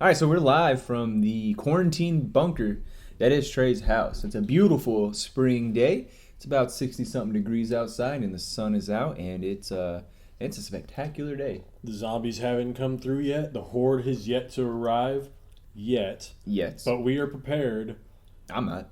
All right, so we're live from the quarantine bunker that is Trey's house. It's a beautiful spring day. It's about 60-something degrees outside, and the sun is out, and it's a spectacular day. The zombies haven't come through yet. The horde has yet to arrive. Yet. But we are prepared. I'm not.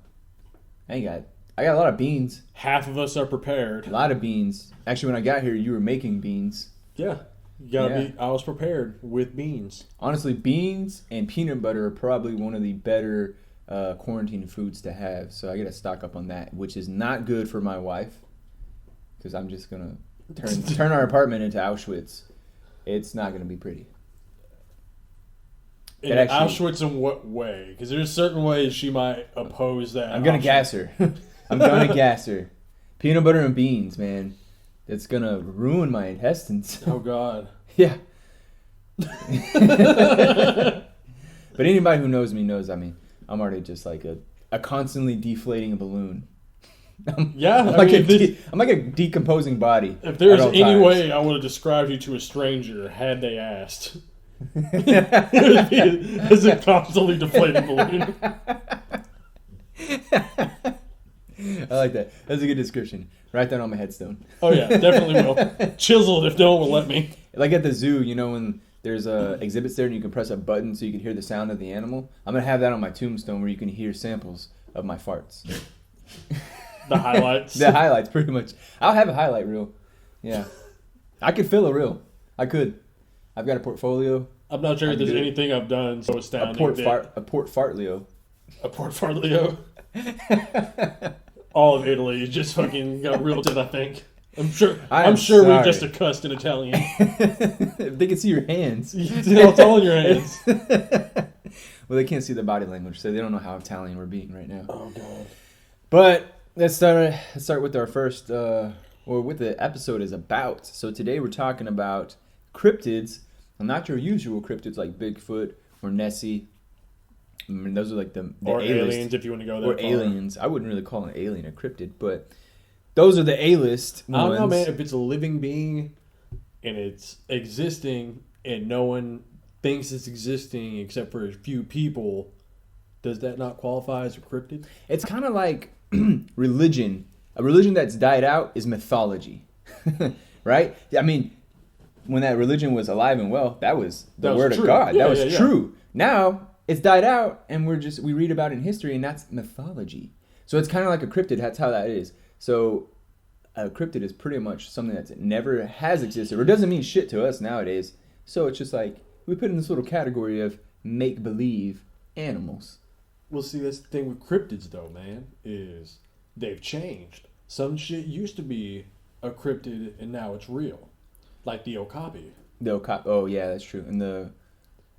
I got a lot of beans. Half of us are prepared. A lot of beans. Actually, when I got here, you were making beans. Yeah. You gotta be. I was prepared with beans. Honestly, beans and peanut butter are probably one of the better quarantine foods to have. So I gotta stock up on that, which is not good for my wife, because I'm just gonna turn our apartment into Auschwitz. It's not gonna be pretty. Auschwitz in what way? Because there's certain ways she might oppose that. I'm gonna gas her. I'm gonna gas her. Peanut butter and beans, man. It's gonna ruin my intestines. Oh God. Yeah. But anybody who knows me knows. I mean, I'm already just like a constantly deflating balloon. I'm like a decomposing body. If there's any way I would have described you to a stranger had they asked, it's a constantly deflating balloon. I like that. That's a good description. Write that on my headstone. Oh yeah, definitely will. Chisel it if no one will let me. Like at the zoo, you know, when there's exhibits there and you can press a button so you can hear the sound of the animal. I'm gonna have that on my tombstone where you can hear samples of my farts. The highlights. The highlights, pretty much. I'll have a highlight reel. Yeah, I could fill a reel. I could. I've got a portfolio. I'm not sure if there's anything I've done so astounding. A port fartlio. A port fartlio. All of Italy just fucking got reeled in, I think. I'm sure we're just a cussed in Italian. If they can see your hands. It's all in your hands. Well, they can't see the body language, so they don't know how Italian we're being right now. Oh, God. But let's start with our first, or what the episode is about. So today we're talking about cryptids, and not your usual cryptids like Bigfoot or Nessie. I mean, those are like the or A-list. Aliens, if you want to go there. Or aliens. I wouldn't really call an alien a cryptid, but those are the A-list ones. I don't know, man. If it's a living being and it's existing and no one thinks it's existing except for a few people, does that not qualify as a cryptid? It's kind of like religion. A religion that's died out is mythology, right? I mean, when that religion was alive and well, that was the word of God. That was true. Now it's died out, and we read about it in history, and that's mythology. So it's kind of like a cryptid. That's how that is. So a cryptid is pretty much something that never has existed, or doesn't mean shit to us nowadays. So it's just like we put in this little category of make-believe animals. Well, see, that's the thing with cryptids, though, man, is they've changed. Some shit used to be a cryptid, and now it's real. Like the okapi. The okapi. Oh, yeah, that's true. And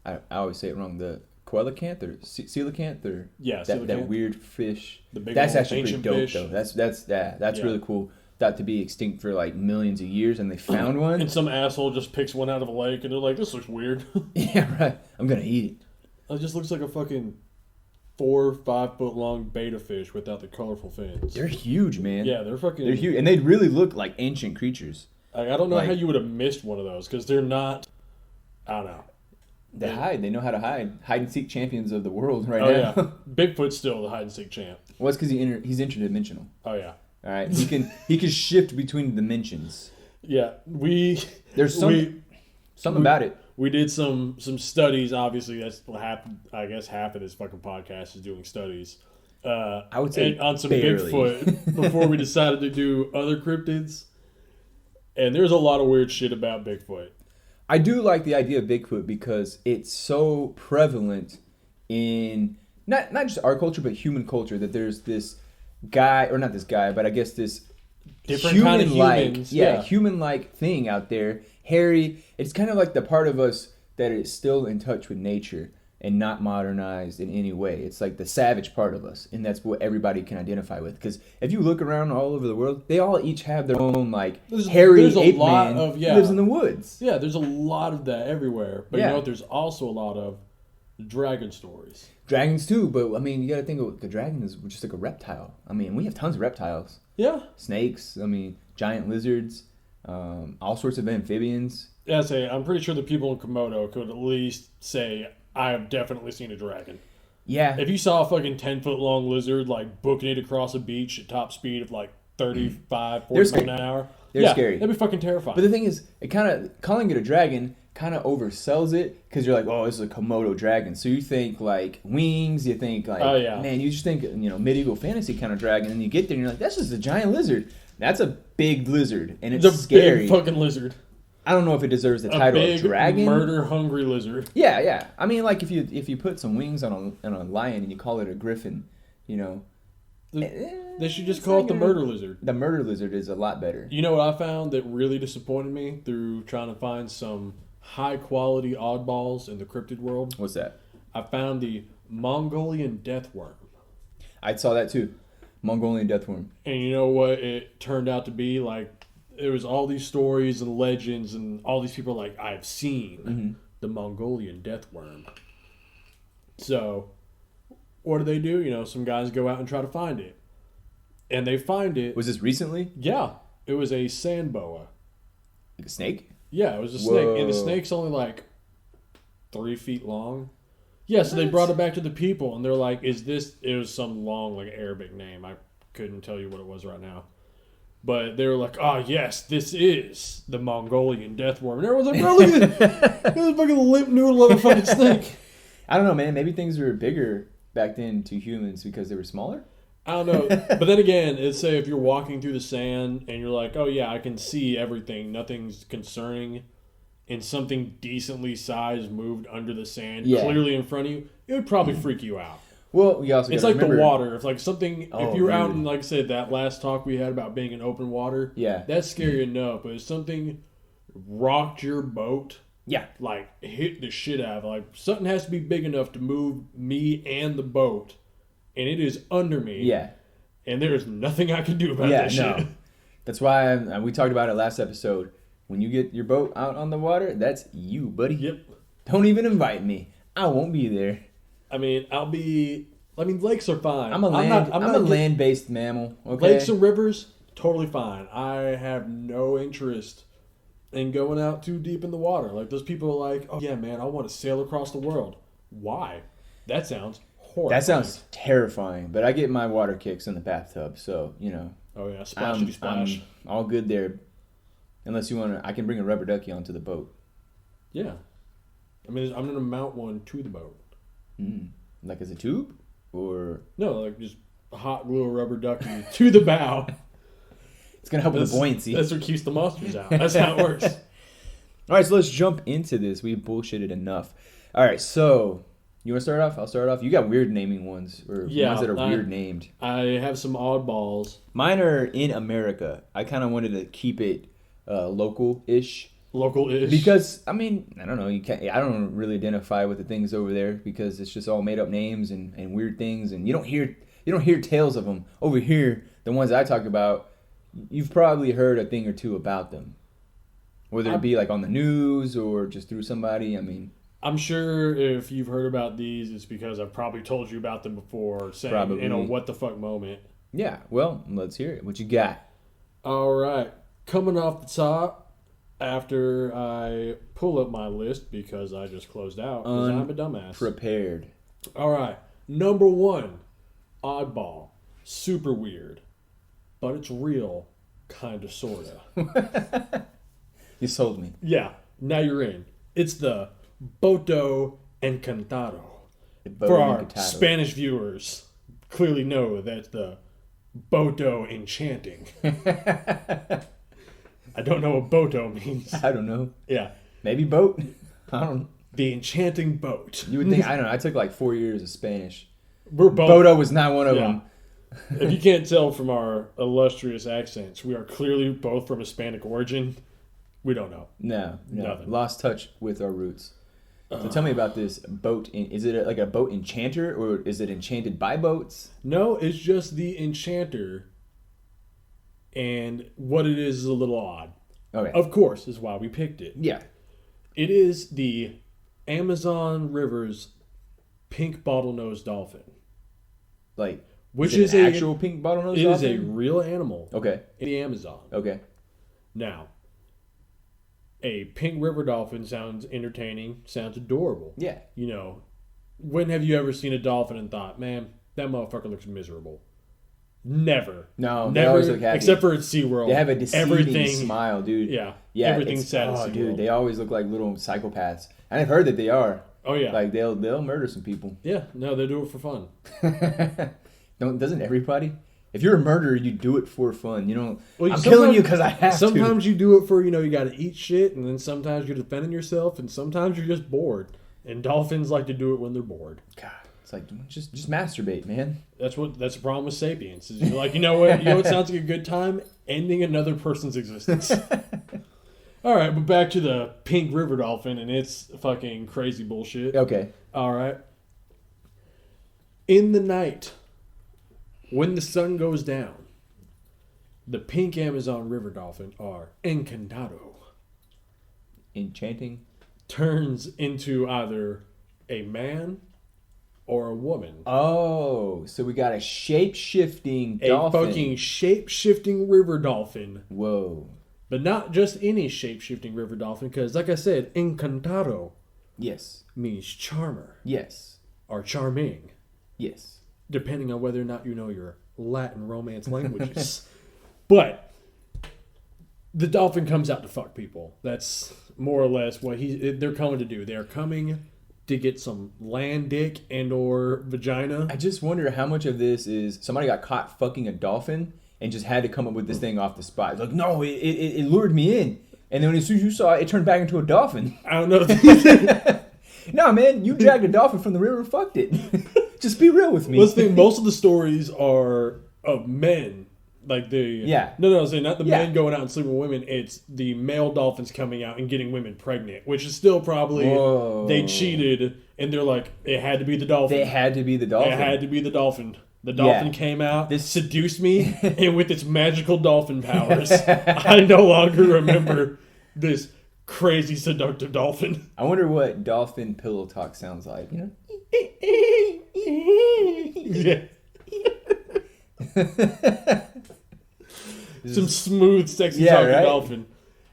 I always say it wrong, the coelacanth or coelacanth or that weird fish. The big that's actually pretty dope fish. Though. That's really cool. Thought to be extinct for like millions of years, and they found one. And some asshole just picks one out of a lake, and they're like, "This looks weird." Yeah, right. I'm gonna eat it. It just looks like a fucking 4 or 5 foot long beta fish without the colorful fins. They're huge, man. Yeah, they're huge, and they really look like ancient creatures. I don't know how you would have missed one of those because they're not. I don't know. They hide. They know how to hide. Hide and seek champions of the world right now. Oh yeah, Bigfoot's still the hide and seek champ. Well, it's because he's interdimensional. Oh yeah. All right, he can shift between dimensions. Yeah, there's something about it. We did some studies. Obviously, that's what happened. I guess half of this fucking podcast is doing studies. I would say on some barely. Bigfoot before we decided to do other cryptids. And there's a lot of weird shit about Bigfoot. I do like the idea of Bigfoot because it's so prevalent in not just our culture but human culture that there's this guy, or not this guy, but I guess this different kind of humans, human-like thing out there. Hairy. It's kind of like the part of us that is still in touch with nature and not modernized in any way. It's like the savage part of us, and that's what everybody can identify with. Because if you look around all over the world, they all each have their own hairy ape man who lives in the woods. Yeah, there's a lot of that everywhere. But you know what? There's also a lot of dragon stories. Dragons too, but I mean, you got to think of the dragon is just like a reptile. I mean, we have tons of reptiles. Yeah. Snakes. I mean, giant lizards. All sorts of amphibians. Yeah, I'm pretty sure the people in Komodo could at least say, I have definitely seen a dragon. Yeah. If you saw a fucking 10-foot long lizard like booking it across a beach at top speed of like 35, 40 miles an hour, they're scary. That'd be fucking terrifying. But the thing is, it kind of calling it a dragon kind of oversells it because you're like, oh, this is a Komodo dragon. So you think like wings, you think like, man, you just think medieval fantasy kind of dragon, and you get there and you're like, that's just a giant lizard. That's a big lizard, and it's scary. Big fucking lizard. I don't know if it deserves the title of dragon. Murder-hungry lizard. Yeah. I mean, like if you put some wings on a lion and you call it a griffin, they should just call it the murder lizard. The murder lizard is a lot better. You know what I found that really disappointed me through trying to find some high-quality oddballs in the cryptid world? What's that? I found the Mongolian deathworm. I saw that too. Mongolian deathworm. And you know what it turned out to be? Like, there was all these stories and legends and all these people like, I've seen the Mongolian deathworm. So, what do? Some guys go out and try to find it. And they find it. Was this recently? Yeah. It was a sand boa. Like a snake? Yeah, it was a snake. And the snake's only like 3 feet long. Yeah, so they brought it back to the people, and they're like, it was some long, like, Arabic name. I couldn't tell you what it was right now. But they were like, oh, yes, this is the Mongolian deathworm. And everyone's like, bro, look at this. This is fucking limp noodle of a fucking snake. I don't know, man. Maybe things were bigger back then to humans because they were smaller? I don't know. But then again, it's say if you're walking through the sand, and you're like, oh, yeah, I can see everything. Nothing's concerning. And something decently sized moved under the sand, clearly in front of you, it would probably freak you out. Well, you also it's like the water. If like something, if you were out in, like I said, that last talk we had about being in open water, that's scary enough. But if something rocked your boat, like hit the shit out of it, like something has to be big enough to move me and the boat, and it is under me, and there is nothing I can do about that shit. That's why we talked about it last episode. When you get your boat out on the water, that's you, buddy. Yep. Don't even invite me. I won't be there. I mean, lakes are fine. I'm a land-based mammal. Okay. Lakes and rivers, totally fine. I have no interest in going out too deep in the water. Like those people are like, oh yeah, man, I want to sail across the world. Why? That sounds horrible. That sounds terrifying. But I get my water kicks in the bathtub, so Oh yeah, splash. I'm all good there. Unless you want to, I can bring a rubber ducky onto the boat. Yeah. I mean, I'm going to mount one to the boat. Like as a tube? Or? No, like just a hot glue rubber ducky to the bow. It's going to help with the buoyancy. That's what keeps the monsters out. That's how it works. All right, so let's jump into this. We've bullshitted enough. All right, so you want to start off? I'll start off. You got weird naming ones, or ones that are weird named. I have some oddballs. Mine are in America. I kind of wanted to keep it local-ish. Because, I mean, I don't know. I don't really identify with the things over there because it's just all made-up names and weird things, and you don't hear tales of them. Over here, the ones I talk about, you've probably heard a thing or two about them. Whether it be like on the news or just through somebody, I mean... I'm sure if you've heard about these, it's because I've probably told you about them before, saying in a what the fuck moment. Yeah, well, let's hear it. What you got? All right. Coming off the top, after I pull up my list because I just closed out because I'm a dumbass. Prepared. All right. Number 1, oddball. Super weird. But it's real, kind of, sort of. You sold me. Yeah. Now you're in. It's the Boto Encantado. For our Spanish viewers, clearly know that's the Boto Enchanting. I don't know what Boto means. I don't know. Yeah. Maybe boat? I don't know. The enchanting boat. You would think, I don't know. I took like 4 years of Spanish. We're both. Boto was not one of them. If you can't tell from our illustrious accents, we are clearly both from Hispanic origin. We don't know. No. Nothing. Lost touch with our roots. So tell me about this boat. Is it like a boat enchanter, or is it enchanted by boats? No, it's just the enchanter. And what it is a little odd. Okay. Of course, is why we picked it. Yeah. It is the Amazon River's pink bottlenose dolphin. Like, which is an actual pink bottlenose dolphin? It is a real animal. Okay. In the Amazon. Okay. Now, a pink river dolphin sounds entertaining, sounds adorable. Yeah. You know, when have you ever seen a dolphin and thought, man, that motherfucker looks miserable? Never. No, never. Always look happy. Except for at SeaWorld. They have a deceiving smile, dude. Yeah. Everything's sad at SeaWorld. Dude, they always look like little psychopaths. And I've heard that they are. Oh, yeah. Like, they'll murder some people. Yeah. No, they do it for fun. Doesn't everybody? If you're a murderer, you do it for fun. You know, I'm killing you because I have to. Sometimes you do it for, you got to eat shit, and then sometimes you're defending yourself, and sometimes you're just bored. And dolphins like to do it when they're bored. God. It's like, just masturbate, man. That's the problem with Sapiens. Is you're like, you know what sounds like a good time? Ending another person's existence. All right, but back to the pink river dolphin and its fucking crazy bullshit. Okay. All right. In the night, when the sun goes down, the pink Amazon river dolphin, or encantado, enchanting, turns into either a man or a woman. Oh, so we got a shape-shifting dolphin. A fucking shape-shifting river dolphin. Whoa. But not just any shape-shifting river dolphin, because like I said, encantado. Yes. Means charmer. Yes. Or charming. Yes. Depending on whether or not you know your Latin Romance languages. But the dolphin comes out to fuck people. That's more or less what they're coming to do. They're coming to get some land dick and or vagina. I just wonder how much of this is somebody got caught fucking a dolphin and just had to come up with this thing off the spot. Like, no, it lured me in. And then as soon as you saw it, it turned back into a dolphin. I don't know. No, man, you dragged a dolphin from the river and fucked it. Just be real with me. Let's think, most of the stories are of men. Like No, I'm saying not the men going out and sleeping with women. It's the male dolphins coming out and getting women pregnant, which is still probably they cheated and they're like, it had to be the dolphin. It had to be the dolphin. It had to be the dolphin. The dolphin came out, seduced me, and with its magical dolphin powers, I no longer remember this crazy seductive dolphin. I wonder what dolphin pillow talk sounds like. You know? Yeah. Some smooth, sexy talking dolphin.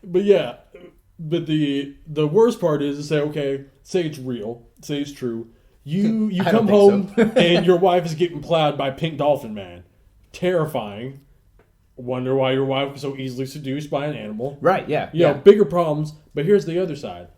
But the worst part is to say, okay, say it's real, say it's true. You come home and your wife is getting plowed by Pink Dolphin Man. Terrifying. Wonder why your wife was so easily seduced by an animal. Right, yeah. You know, bigger problems. But here's the other side.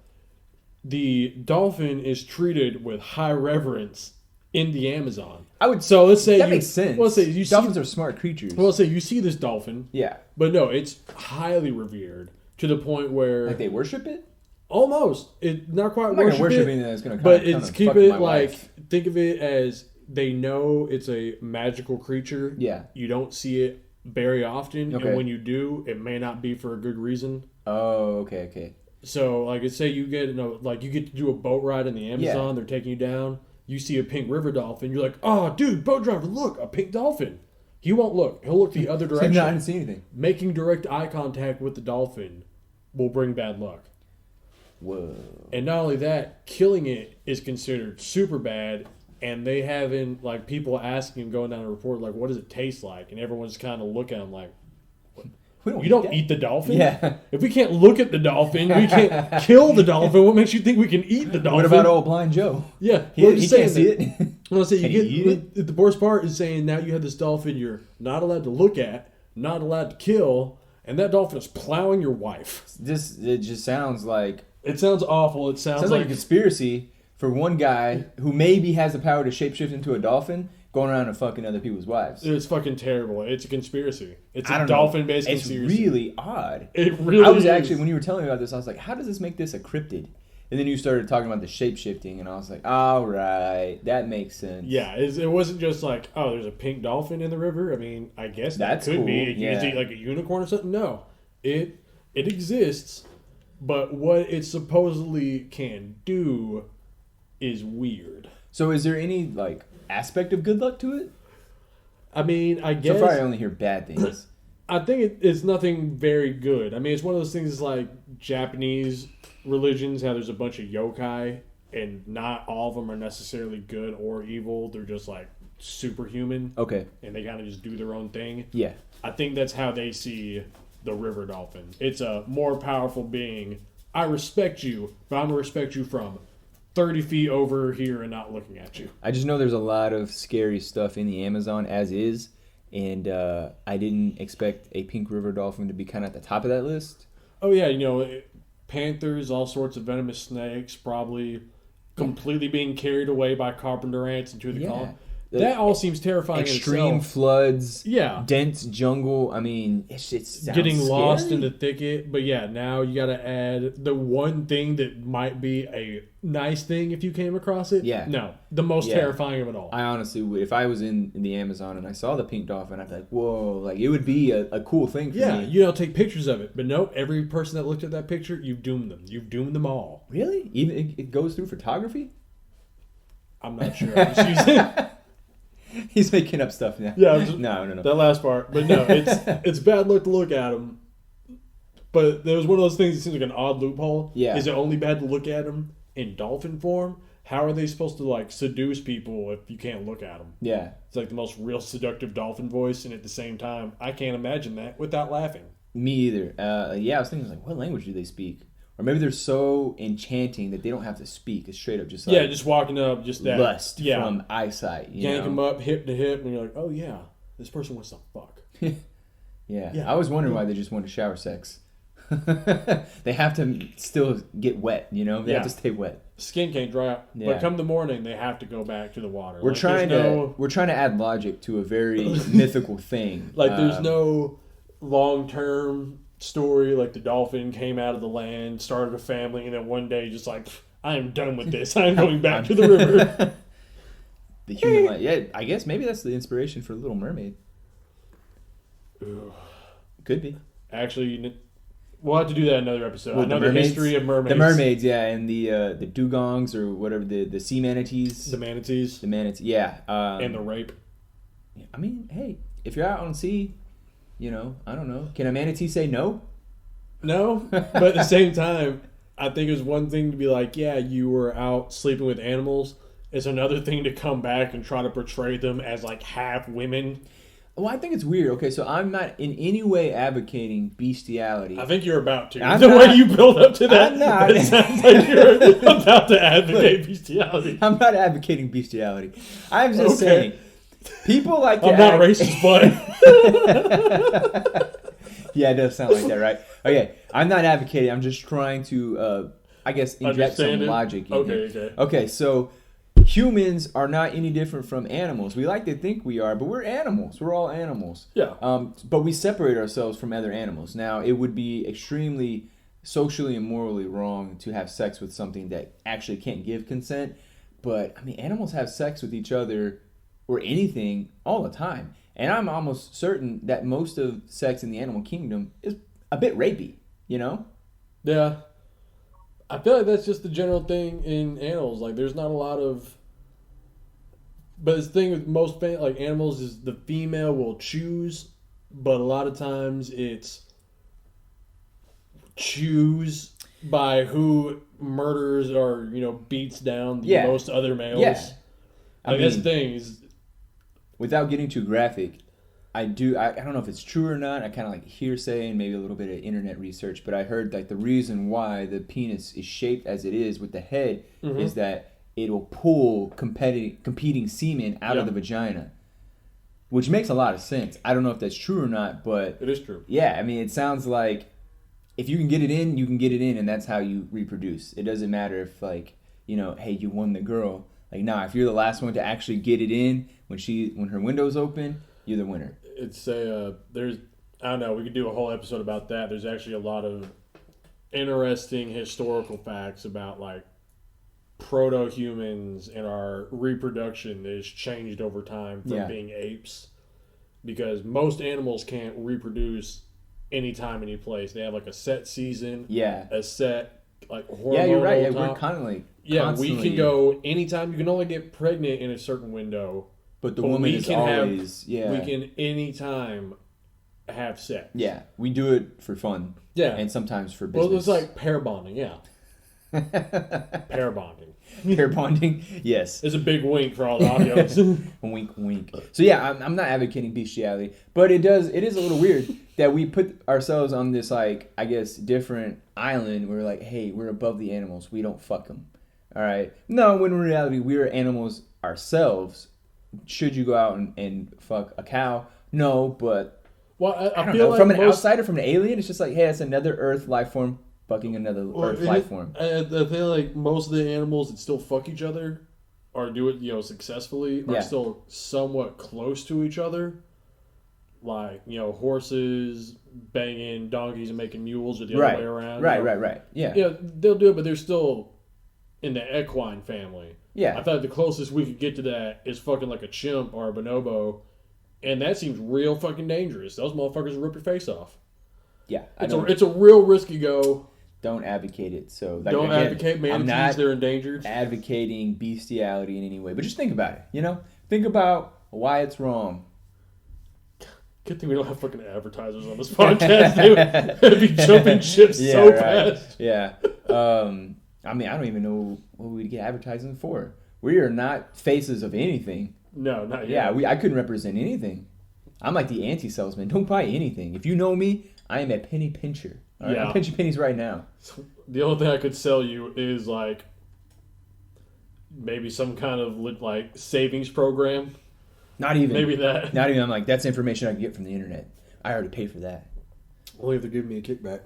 The dolphin is treated with high reverence in the Amazon. So let's say that makes sense. Let's say dolphins are smart creatures. Well, let's say you see this dolphin. Yeah. But no, it's highly revered to the point where like they worship it? Almost. It not quite worship anything that's going to come. But it's keep it like wife. Think of it as they know it's a magical creature. Yeah. You don't see it very often, and when you do, it may not be for a good reason. Oh, okay. So, like, say you get you get to do a boat ride in the Amazon. They're taking you down. You see a pink river dolphin. You're like, oh, dude, boat driver, look, a pink dolphin. He won't look. He'll look the other direction. No, I didn't see anything. Making direct eye contact with the dolphin will bring bad luck. Whoa. And not only that, killing it is considered super bad. And they haven't, like, people asking him, going down a report, like, what does it taste like? And everyone's kind of looking at him like, you don't eat the dolphin? Yeah. If we can't look at the dolphin, we can't kill the dolphin, what makes you think we can eat the dolphin? What about old blind Joe? Yeah. He can't see it. Well, the worst part is saying now you have this dolphin you're not allowed to look at, not allowed to kill, and that dolphin is plowing your wife. It just sounds like... It sounds awful. It sounds like a conspiracy for one guy who maybe has the power to shapeshift into a dolphin going around and fucking other people's wives. It's fucking terrible. It's a conspiracy. It's a dolphin-based conspiracy. It's really odd. It really is. Actually, when you were telling me about this, I was like, how does this make this a cryptid? And then you started talking about the shapeshifting, and I was like, all right, that makes sense. Yeah, it wasn't just like, oh, there's a pink dolphin in the river. I mean, I guess that could be. Is it like a unicorn or something? No. It exists, but what it supposedly can do is weird. So is there any, like, aspect of good luck to it? I mean, I guess... So far I only hear bad things. I think it's nothing very good. I mean, it's one of those things like Japanese religions, how there's a bunch of yokai, and not all of them are necessarily good or evil. They're just, like, superhuman. Okay. And they kind of just do their own thing. Yeah. I think that's how they see the river dolphin. It's a more powerful being. I respect you, but I'm going to respect you from 30 feet over here and not looking at you. I just know there's a lot of scary stuff in the Amazon as is, and I didn't expect a pink river dolphin to be kind of at the top of that list. Oh, yeah, panthers, all sorts of venomous snakes, probably completely being carried away by carpenter ants into the colony. That all seems terrifying. Extreme floods. Yeah. Dense jungle. I mean, it's getting lost in the thicket. But yeah, now you got to add the one thing that might be a nice thing if you came across it. Yeah. No, the most terrifying of it all. I honestly would. If I was in the Amazon and I saw the pink dolphin, I'd be like, whoa. Like, it would be a cool thing for me. Yeah, take pictures of it. But nope, every person that looked at that picture, you've doomed them. You've doomed them all. Really? Even it goes through photography? I'm not sure. I'm just using He's making up stuff now. Yeah, no. That last part, but no, it's bad luck to look at him. But there was one of those things that seems like an odd loophole. Yeah, is it only bad to look at him in dolphin form? How are they supposed to like seduce people if you can't look at them? Yeah, it's like the most real seductive dolphin voice, and at the same time, I can't imagine that without laughing. Me either. I was thinking like, what language do they speak? Or maybe they're so enchanting that they don't have to speak. It's straight up just like... just walking up, just that... Lust from eyesight, Yank them up hip to hip, and you're like, oh yeah, this person wants to fuck. yeah. I was wondering why they just want to shower sex. They have to still get wet, They have to stay wet. Skin can't dry out. Yeah. But come the morning, they have to go back to the water. We're trying to add logic to a very mythical thing. Like there's no long-term... story like the dolphin came out of the land, started a family, and then one day just like, I am done with this. I'm going back to the river. The human life. Yeah, I guess maybe that's the inspiration for Little Mermaid. Ooh. Could be. Actually, we'll have to do that in another episode. I know the history of mermaids. The mermaids, yeah, and the dugongs or whatever, the sea manatees. The manatees. Yeah. And the rape. I mean, hey, if you're out on sea... I don't know. Can a manatee say no? No, but at the same time, I think it's one thing to be like, yeah, you were out sleeping with animals. It's another thing to come back and try to portray them as like half women. Well, I think it's weird. Okay, so I'm not in any way advocating bestiality. I think you're about to. The way you build up to that, it sounds like you're about to advocate bestiality. I'm not advocating bestiality. I'm just saying... People like to I'm not racist, but... Yeah, it does sound like that, right? Okay, I'm not advocating. I'm just trying to, inject some logic in here. Okay, so humans are not any different from animals. We like to think we are, but we're animals. We're all animals. Yeah. But we separate ourselves from other animals. Now, it would be extremely socially and morally wrong to have sex with something that actually can't give consent. But, I mean, animals have sex with each other... or anything all the time. And I'm almost certain that most of sex in the animal kingdom is a bit rapey, Yeah. I feel like that's just the general thing in animals. Like, there's not a lot of... But the thing with most animals is the female will choose, but a lot of times it's choose by who murders or, beats down the most other males. Yeah. I mean, that's the thing is... Without getting too graphic, I don't know if it's true or not. I kind of like hearsay and maybe a little bit of internet research, but I heard like the reason why the penis is shaped as it is with the head is that it'll pull competing semen out of the vagina, which makes a lot of sense. I don't know if that's true or not, but... It is true. Yeah, I mean, it sounds like if you can get it in, you can get it in, and that's how you reproduce. It doesn't matter if hey, you won the girl. Like, nah, if you're the last one to actually get it in when her window's open, you're the winner. It's there's, I don't know, we could do a whole episode about that. There's actually a lot of interesting historical facts about, like, proto-humans and our reproduction that has changed over time from being apes. Because most animals can't reproduce anytime, any place. They have, like, a set season, a set, like, hormone. Yeah, you're right. Yeah, we're constantly... we can go anytime. You can only get pregnant in a certain window. But the woman is always... we can anytime have sex. Yeah, we do it for fun. Yeah. And sometimes for business. Well, it's like pair bonding, Pair bonding. Pair bonding, yes. It's a big wink for all the audios. Wink, wink. So yeah, I'm not advocating bestiality, but it is a little weird that we put ourselves on this, like, I guess, different island where we're like, hey, we're above the animals. We don't fuck them. All right. No, when in reality we are animals ourselves. Should you go out and fuck a cow? No, but well, I feel like from an outsider, from an alien, it's just like, hey, it's another Earth life form fucking another Earth life form. I feel like most of the animals that still fuck each other or do it, successfully are still somewhat close to each other. Like, horses banging donkeys and making mules or the other way around. Right. Yeah. Yeah, they'll do it, but they're still in the equine family. Yeah. I thought the closest we could get to that is fucking like a chimp or a bonobo, and that seems real fucking dangerous. Those motherfuckers will rip your face off. Yeah. It's a real risky go. Don't advocate it. So don't advocate manatees. They're endangered. Advocating bestiality in any way, but just think about it. Think about why it's wrong. Good thing we don't have fucking advertisers on this podcast. They'd be jumping ships so fast. Yeah. I don't even know what we'd get advertising for. We are not faces of anything. No, not yet. Yeah, I couldn't represent anything. I'm like the anti-salesman. Don't buy anything. If you know me, I am a penny pincher. All right? I'm pinching pennies right now. So the only thing I could sell you is like maybe some kind of like savings program. Not even. Maybe that. Not even. I'm like, that's information I can get from the internet. I already paid for that. Only if they're giving me a kickback.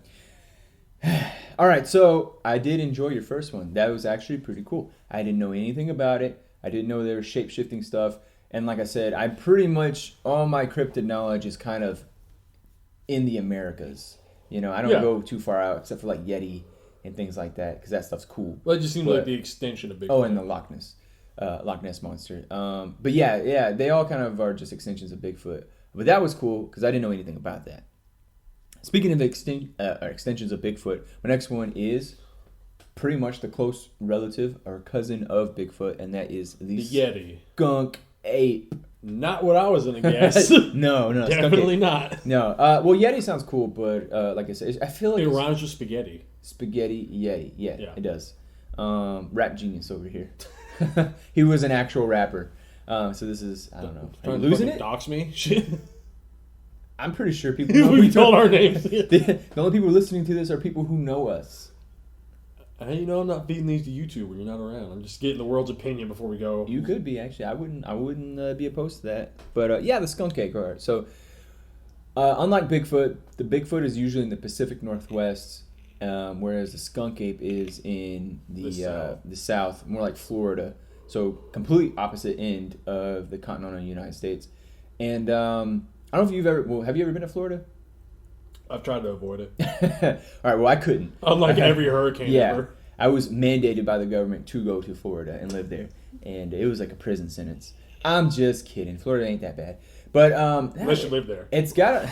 All right, so I did enjoy your first one. That was actually pretty cool. I didn't know anything about it. I didn't know there was shape-shifting stuff. And like I said, I pretty much, all my cryptid knowledge is kind of in the Americas. I don't go too far out, except for like Yeti and things like that, because that stuff's cool. Well, it just seems like the extension of Bigfoot. Oh, and the Loch Ness Monster. But yeah, they all kind of are just extensions of Bigfoot. But that was cool, because I didn't know anything about that. Speaking of extensions of Bigfoot, my next one is pretty much the close relative or cousin of Bigfoot, and that is the Yeti. Skunk ape. Not what I was going to guess. No. Definitely not. No. Well, Yeti sounds cool, but like I said, I feel like it rhymes with spaghetti. Spaghetti Yeti. Yeah, it does. Rap genius over here. He was an actual rapper. So this is, I don't know. Are you losing it? Dox me? Shit. I'm pretty sure people know we told our names. The only people listening to this are people who know us. I'm not feeding these to YouTube when you're not around. I'm just getting the world's opinion before we go. You could be, actually. I wouldn't be opposed to that. But the skunk ape. All right. So unlike Bigfoot, the Bigfoot is usually in the Pacific Northwest, whereas the skunk ape is in the South, more like Florida. So complete opposite end of the continental United States. And I don't know if you've ever... have you ever been to Florida? I've tried to avoid it. All right, well, I couldn't. Unlike every hurricane ever. I was mandated by the government to go to Florida and live there. And it was like a prison sentence. I'm just kidding. Florida ain't that bad. But unless you live there. It's got...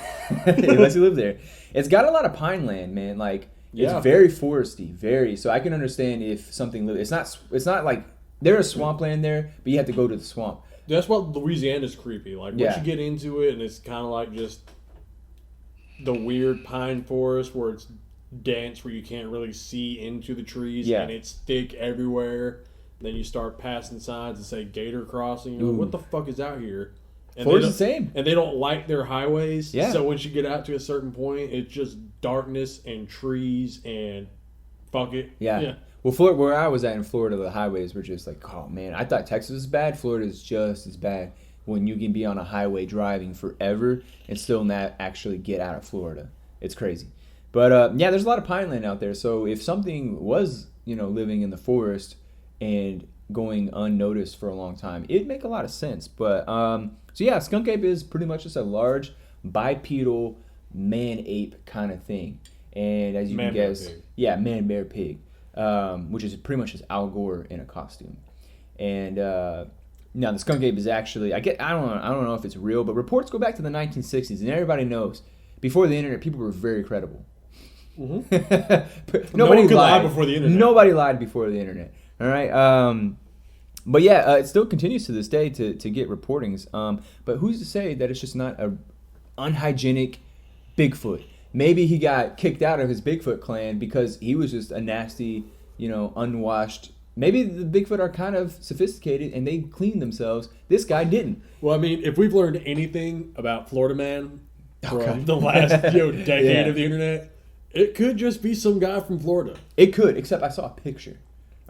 unless you live there. It's got a lot of pine land, man. Like, it's very foresty. Very. So I can understand if something... It's not like... There's swampland there, but you have to go to the swamp. That's what Louisiana's creepy. Like, once you get into it, and it's kind of like just the weird pine forest where it's dense, where you can't really see into the trees, and it's thick everywhere. Then you start passing signs that say gator crossing. What the fuck is out here? And Florida's the same. And they don't light their highways. Yeah. So once you get out to a certain point, it's just darkness and trees and fuck it. Yeah. Well, Florida, where I was at in Florida, the highways were just like, oh man, I thought Texas was bad. Florida is just as bad when you can be on a highway driving forever and still not actually get out of Florida. It's crazy. But there's a lot of pine land out there. So if something was, living in the forest and going unnoticed for a long time, it'd make a lot of sense. But skunk ape is pretty much just a large bipedal man-ape kind of thing. And as you can guess, man-bear-pig. Which is pretty much just Al Gore in a costume. And now the skunk ape is actually, I don't know if it's real, but reports go back to the 1960s, and everybody knows before the internet, people were very credible. Mm-hmm. Nobody could lie before the internet. Nobody lied before the internet. All right. But it still continues to this day to get reportings. But who's to say that it's just not a unhygienic Bigfoot? Maybe he got kicked out of his Bigfoot clan because he was just a nasty, unwashed. Maybe the Bigfoot are kind of sophisticated and they cleaned themselves. This guy didn't. Well, I mean, if we've learned anything about Florida Man from the last decade of the internet, it could just be some guy from Florida. It could, except I saw a picture.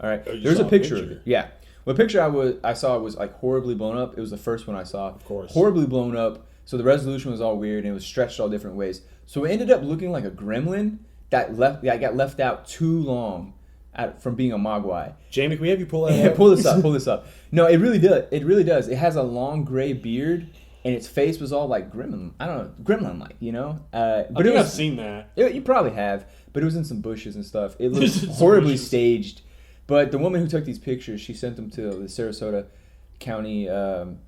All right. There's a picture of it. Yeah. Well, the picture I saw was like horribly blown up. It was the first one I saw. Of course. Horribly blown up. So the resolution was all weird and it was stretched all different ways. So it ended up looking like a gremlin that got left out too long from being a mogwai. Jamie, can we have you pull that up? Pull this up. No, it really does. It really does. It has a long gray beard and its face was all like gremlin-like, you know? But I've seen that. You probably have, but it was in some bushes and stuff. It looked horribly staged. But the woman who took these pictures, she sent them to the Sarasota County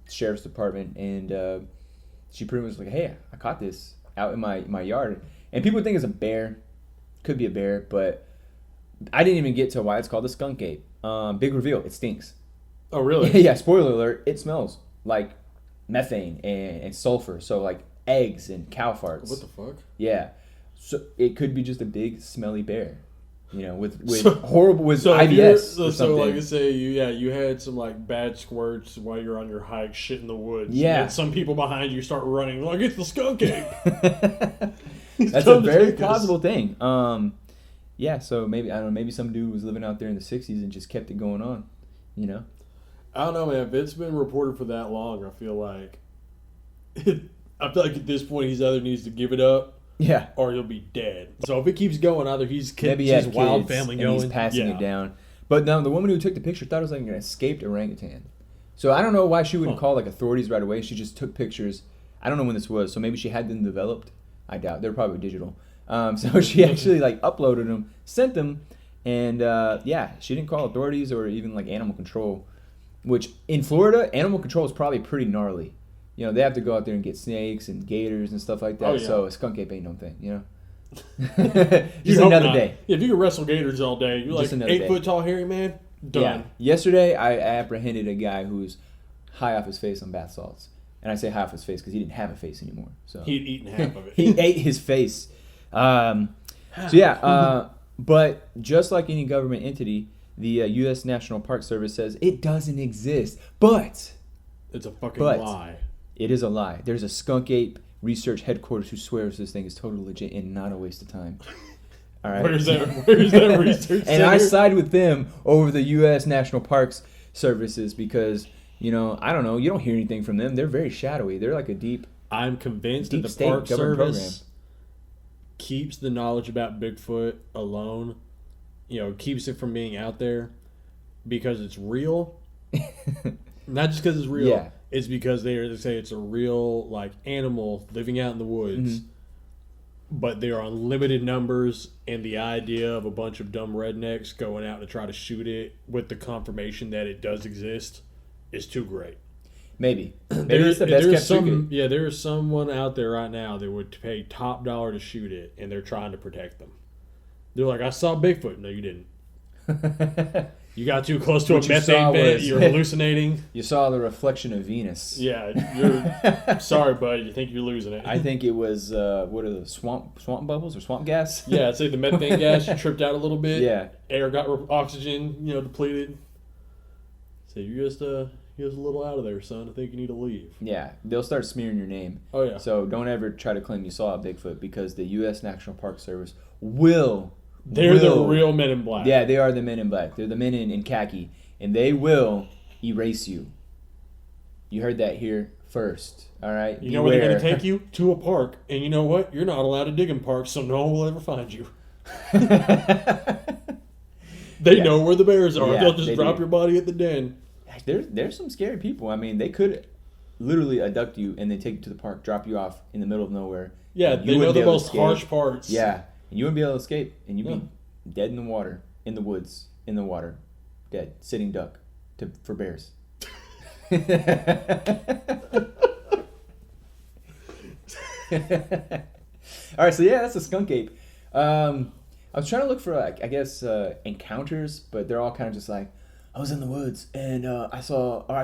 Sheriff's Department, and she pretty much was like, hey, I caught this out in my yard. And people think it's a bear. Could be a bear, but I didn't even get to why it's called a skunk ape. Big reveal, it stinks. Oh, really? Yeah, spoiler alert, it smells like methane and sulfur, so like eggs and cow farts. What the fuck? Yeah. So it could be just a big smelly bear. You know, with horrible IBS. So like I say, you had some like bad squirts while you're on your hike, shit in the woods. Yeah. And some people behind you start running like it's the skunk ape. That's a very plausible thing. Yeah. So maybe I don't know. Maybe some dude was living out there in the '60s and just kept it going on. You know. I don't know, man. If it's been reported for that long, I feel like at this point he's either needs to give it up. Yeah. Or he'll be dead. So if it keeps going, either he's his wild family going. He's passing it down. But no, the woman who took the picture thought it was like an escaped orangutan. So I don't know why she wouldn't call like authorities right away. She just took pictures. I don't know when this was. So maybe she had them developed. I doubt. They're probably digital. So she actually like uploaded them, sent them, and she didn't call authorities or even like animal control. Which in Florida, animal control is probably pretty gnarly. You know, they have to go out there and get snakes and gators and stuff like that. Oh, yeah. So a skunk ape ain't no thing, you know? Just another day. Yeah, if you can wrestle gators all day, you're like 8 foot tall hairy man, done. Yeah. Yesterday, I apprehended a guy who's high off his face on bath salts. And I say high off his face because he didn't have a face anymore. So he'd eaten half of it. He ate his face. But just like any government entity, the U.S. National Park Service says it doesn't exist. But it's a fucking lie. It is a lie. There's a skunk ape research headquarters who swears this thing is totally legit and not a waste of time. All right. Where's that research And I side with them over the U.S. National Parks Services because, you know, I don't know. You don't hear anything from them. They're very shadowy. They're like a deep. I'm convinced that the Park Service keeps the knowledge about Bigfoot alone. You know, keeps it from being out there because it's real. Not just because it's real. Yeah. It's because they say it's a real like animal living out in the woods, but they are on limited numbers, and the idea of a bunch of dumb rednecks going out to try to shoot it with the confirmation that it does exist is too great. Maybe it's the best kept secret. Yeah, there is someone out there right now that would pay top dollar to shoot it, and they're trying to protect them. They're like, I saw Bigfoot. No, you didn't. You got too close to a methane vent. You're hallucinating. You saw the reflection of Venus. Yeah, you're sorry, bud. You think you're losing it. I think it was what are the swamp bubbles or swamp gas? Yeah, I'd say the methane gas. You tripped out a little bit. Yeah, air got oxygen, depleted. So you're just a little out of there, son. I think you need to leave. Yeah, they'll start smearing your name. Oh yeah. So don't ever try to claim you saw a Bigfoot because the U.S. National Park Service will. They're the real men in black. Yeah, they are the men in black. They're the men in khaki. And they will erase you. You heard that here first. All right? You know where they're going to take you? To a park. And you know what? You're not allowed to dig in parks, so no one will ever find you. They know where the bears are. They'll just drop your body at the den. There's some scary people. I mean, they could literally abduct you and then take you to the park, drop you off in the middle of nowhere. Yeah, they know the most harsh parts. Yeah. And you wouldn't be able to escape, and you'd be dead in the water, in the woods, in the water, dead, sitting duck for bears. All right, so that's a skunk ape. I was trying to look for, I guess, encounters, but they're all kind of just like, I was in the woods, and I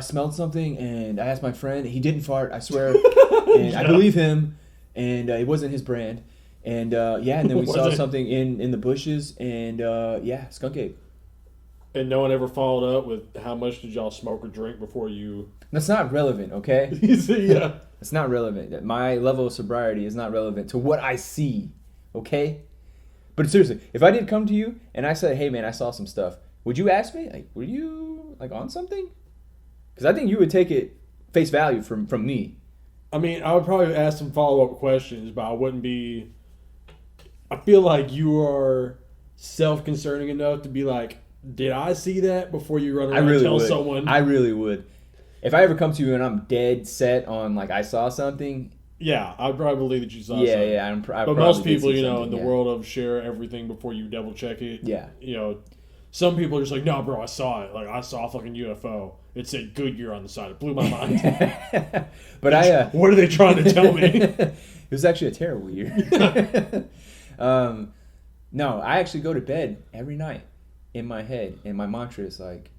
smelled something, and I asked my friend, he didn't fart, I swear, and I believe him, and it wasn't his brand. And and then we saw something in the bushes, and skunk ape. And no one ever followed up with how much did y'all smoke or drink before you? That's not relevant, okay? Yeah, it's not relevant. My level of sobriety is not relevant to what I see, okay? But seriously, if I did come to you and I said, "Hey man, I saw some stuff," would you ask me? Like, were you like on something? Because I think you would take it face value from me. I mean, I would probably ask some follow-up questions, but I wouldn't be... I feel like you are self-concerning enough to be like, did I see that before you run around and tell someone? I really would. If I ever come to you and I'm dead set on, like, I saw something... Yeah, I'd probably believe that you saw something. Yeah. But most people, in the world of share everything before you double-check it. Yeah. Some people are just like, no, bro, I saw it. Like, I saw a fucking UFO. It said Goodyear on the side. It blew my mind. But what are they trying to tell me? It was actually a terrible year. No, I actually go to bed every night in my head, and my mantra is like,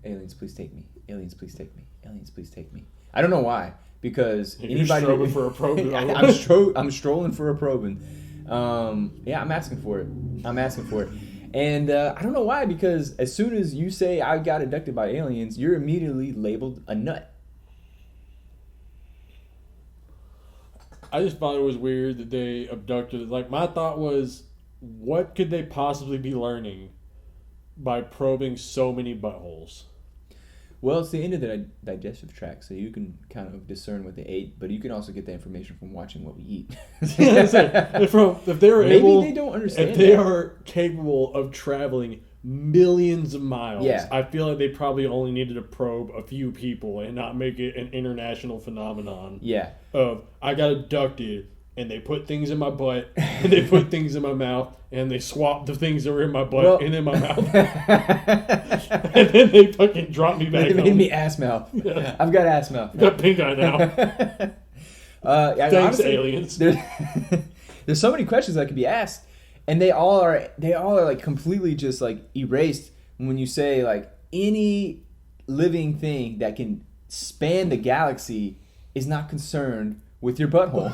aliens, please take me. Aliens, please take me. Aliens, please take me. I don't know why, because You're strolling for a probing. I'm strolling for a probing. Yeah, I'm asking for it. And I don't know why, because as soon as you say I got abducted by aliens, you're immediately labeled a nut. I just thought it was weird that they abducted. Like, my thought was, what could they possibly be learning by probing so many buttholes? Well, it's the end of the digestive tract, so you can kind of discern what they ate, but you can also get the information from watching what we eat. If they were maybe they don't understand. If they are capable of traveling millions of miles, I feel like they probably only needed to probe a few people and not make it an international phenomenon. Yeah. Of, I got abducted, and they put things in my butt, and they put things in my mouth, and they swapped the things that were in my butt and in my mouth. And then they fucking dropped me back. They made me ass mouth. Yeah. I've got ass mouth. I've got pink eye now. Thanks, honestly, aliens. There's so many questions that could be asked, and they all are like completely just like erased when you say like any living thing that can span the galaxy is not concerned with your butthole.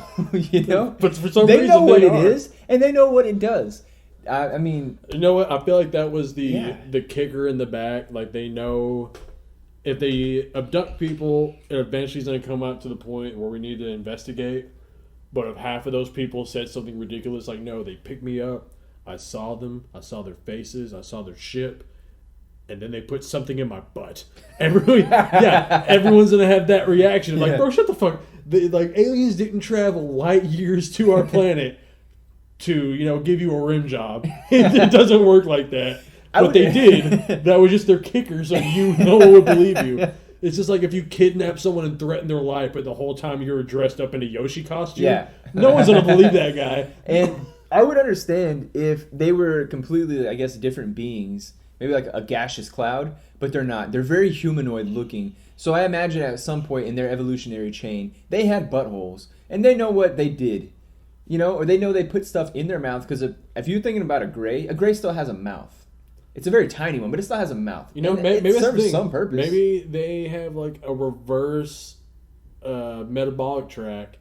But for some they reason know what it is, and they know what it does. I mean, you know what? I feel like that was the kicker in the back. Like, they know if they abduct people, it eventually is going to come out to the point where we need to investigate. But if half of those people said something ridiculous, like, no, they picked me up, I saw them, I saw their faces, I saw their ship, and then they put something in my butt. Everyone's going to have that reaction. Like, bro, shut the fuck. Aliens didn't travel light years to our planet to, give you a rim job. It doesn't work like that. But they did. That was just their kicker, so no one would believe you. It's just like if you kidnap someone and threaten their life, but the whole time you were dressed up in a Yoshi costume. No one's going to believe that guy. And I would understand if they were completely, I guess, different beings. Maybe like a gaseous cloud, but they're not. They're very humanoid looking. So I imagine at some point in their evolutionary chain, they had buttholes, and they know what they did. Or they know they put stuff in their mouth, because if you're thinking about a gray still has a mouth. It's a very tiny one, but it still has a mouth. Maybe it serves some purpose. Maybe they have like a reverse metabolic tract,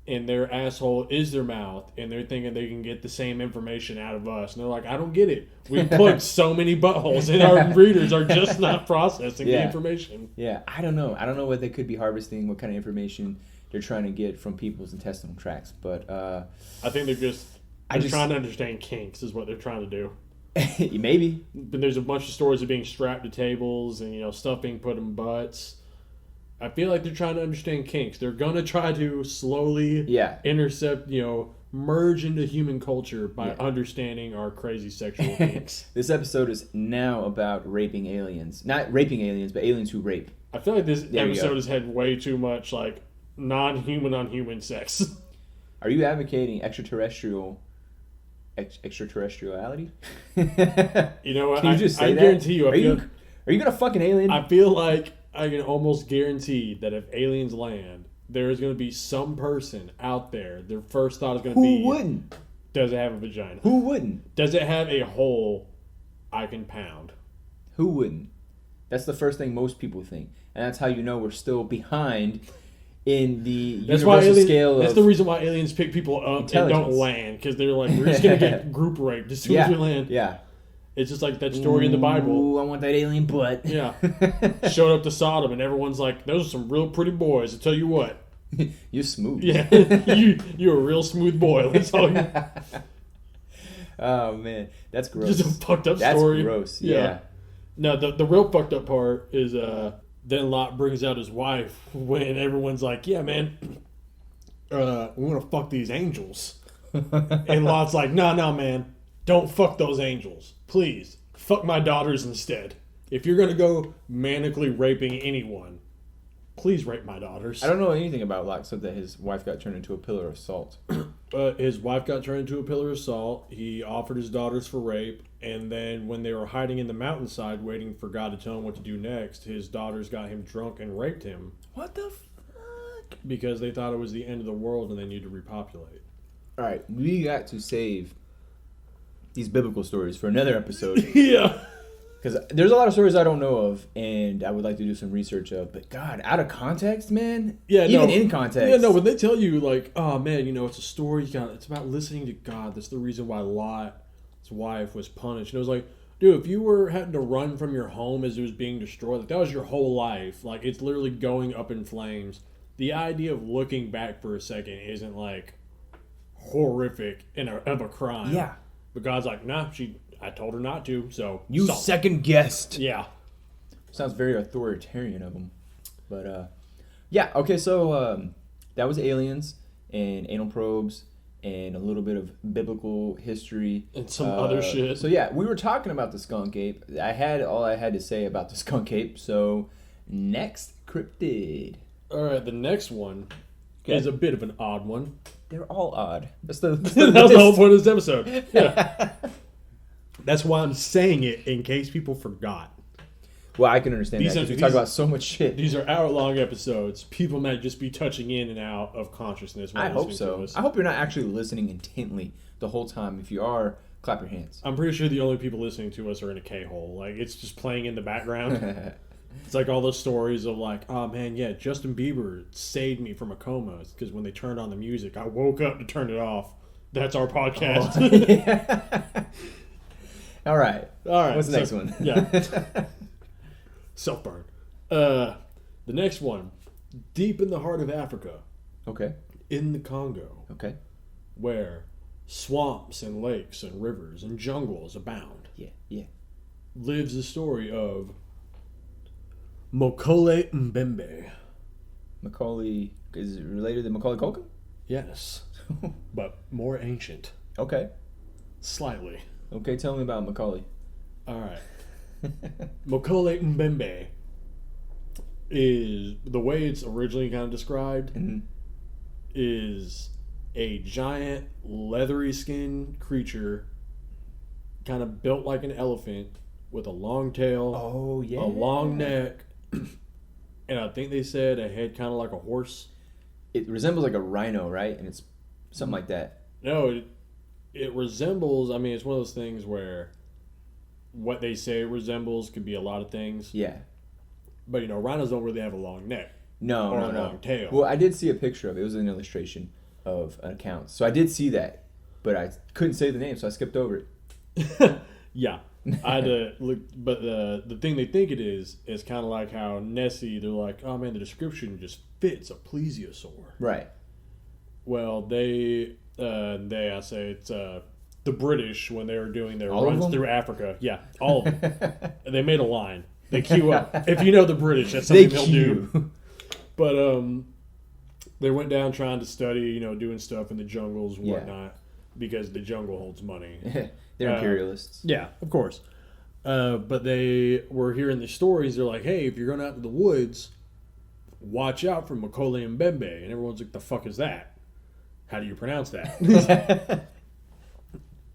and their asshole is their mouth, and they're thinking they can get the same information out of us. And they're like, I don't get it. We plugged so many buttholes, and our readers are just not processing the information. Yeah, I don't know. I don't know what they could be harvesting, what kind of information they're trying to get from people's intestinal tracts. But I think they're trying to understand kinks is what they're trying to do. Maybe. But there's a bunch of stories of being strapped to tables and, stuff being put in butts. I feel like they're trying to understand kinks. They're going to try to slowly intercept, merge into human culture by understanding our crazy sexual kinks. This episode is now about raping aliens. Not raping aliens, but aliens who rape. I feel like this episode has had way too much, non-human on human sex. Are you advocating extraterrestriality? You know what? Can you just say that? Guarantee you. Are you going to fuck an alien? I feel like I can almost guarantee that if aliens land, there is going to be some person out there, their first thought is going to be... Who wouldn't? Does it have a vagina? Who wouldn't? Does it have a hole I can pound? Who wouldn't? That's the first thing most people think. And that's how you know we're still behind in the universal scale. That's the reason why aliens pick people up and don't land. Because they're like, we're just going to get group raped as soon as we land. Yeah. It's just like that story in the Bible. Ooh, I want that alien butt. Yeah. Showed up to Sodom and everyone's like, those are some real pretty boys. I tell you what. You're smooth. Yeah. You're a real smooth boy. That's all you... Oh, man. That's gross. Just a fucked up story. That's gross. Yeah. No, the real fucked up part is then Lot brings out his wife when everyone's like, yeah, man, we want to fuck these angels. And Lot's like, no, man, don't fuck those angels. Please, fuck my daughters instead. If you're going to go manically raping anyone, please rape my daughters. I don't know anything about Lot except that his wife got turned into a pillar of salt. His wife got turned into a pillar of salt. He offered his daughters for rape. And then when they were hiding in the mountainside waiting for God to tell him what to do next, his daughters got him drunk and raped him. What the fuck? Because they thought it was the end of the world and they needed to repopulate. All right, we got to save these biblical stories for another episode. Yeah. Because there's a lot of stories I don't know of, and I would like to do some research of. But God, out of context, man. Yeah, even in context. Yeah, no. When they tell you like, oh man, it's a story. It's about listening to God. That's the reason why Lot's wife was punished. And it was like, dude, if you were having to run from your home as it was being destroyed, like that was your whole life. Like it's literally going up in flames. The idea of looking back for a second isn't like horrific of a crime. Yeah. But God's like, nah, I told her not to, so... You second guessed. Yeah. Sounds very authoritarian of him. But, yeah, okay, so that was aliens and anal probes and a little bit of biblical history. And some other shit. So, yeah, we were talking about the skunk ape. I had all I had to say about the skunk ape, so next cryptid. All right, the next one is a bit of an odd one. They're all odd. That's that was the whole point of this episode. Yeah. That's why I'm saying it, in case people forgot. Well, I can understand that because we talk about so much shit. These are hour-long episodes. People might just be touching in and out of consciousness. I hope so. I hope you're not actually listening intently the whole time. If you are, clap your hands. I'm pretty sure the only people listening to us are in a K-hole. Like, it's just playing in the background. It's like all those stories of like, oh man, yeah, Justin Bieber saved me from a coma. Because when they turned on the music, I woke up to turn it off. That's our podcast. Oh, yeah. All right. What's the next one? Yeah. Self-burn. The next one. Deep in the heart of Africa. Okay. In the Congo. Okay. Where swamps and lakes and rivers and jungles abound. Yeah. Lives the story of Mokole Mbembe. Macaulay, is it related to Macaulay Culkin? Yes. But more ancient. Okay. Slightly. Okay, tell me about Macaulay. All right. Mokole Mbembe is, the way it's originally kind of described, is a giant leathery skinned creature kind of built like an elephant with a long tail, a long neck, and I think they said a head kind of like a horse. It resembles like a rhino, right? And it's something like that. No, it resembles, I mean, it's one of those things where what they say it resembles could be a lot of things. Yeah. But, rhinos don't really have a long neck. No. Or a long tail. Well, I did see a picture of it. It was an illustration of an account. So I did see that, but I couldn't say the name, so I skipped over it. Yeah. I had to look, but the thing they think it is kind of like how Nessie, they're like, oh man, the description just fits a plesiosaur. Right. Well, I say it's the British when they were doing their runs through Africa. Yeah, all of them. They made a line. They queue up. If you know the British, that's something they'll do. But they went down trying to study, doing stuff in the jungles and whatnot, because the jungle holds money. They're imperialists. Yeah, of course. But they were hearing these stories. They're like, hey, if you're going out to the woods, watch out for Mokole Mbembe. And everyone's like, the fuck is that? How do you pronounce that?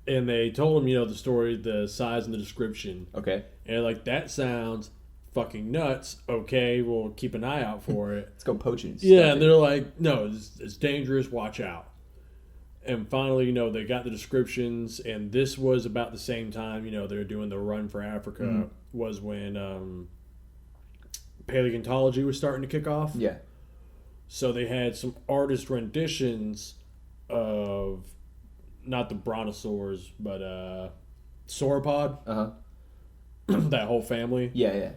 And they told him, the story, the size and the description. Okay. And like, that sounds fucking nuts. Okay, we'll keep an eye out for it. Let's go poaching. Yeah, and they're like, no, it's dangerous. Watch out. And finally, they got the descriptions, and this was about the same time, they were doing the run for Africa, was when paleontology was starting to kick off. Yeah. So they had some artist renditions of, not the brontosaurs, but sauropod. Uh-huh. That whole family. Yeah.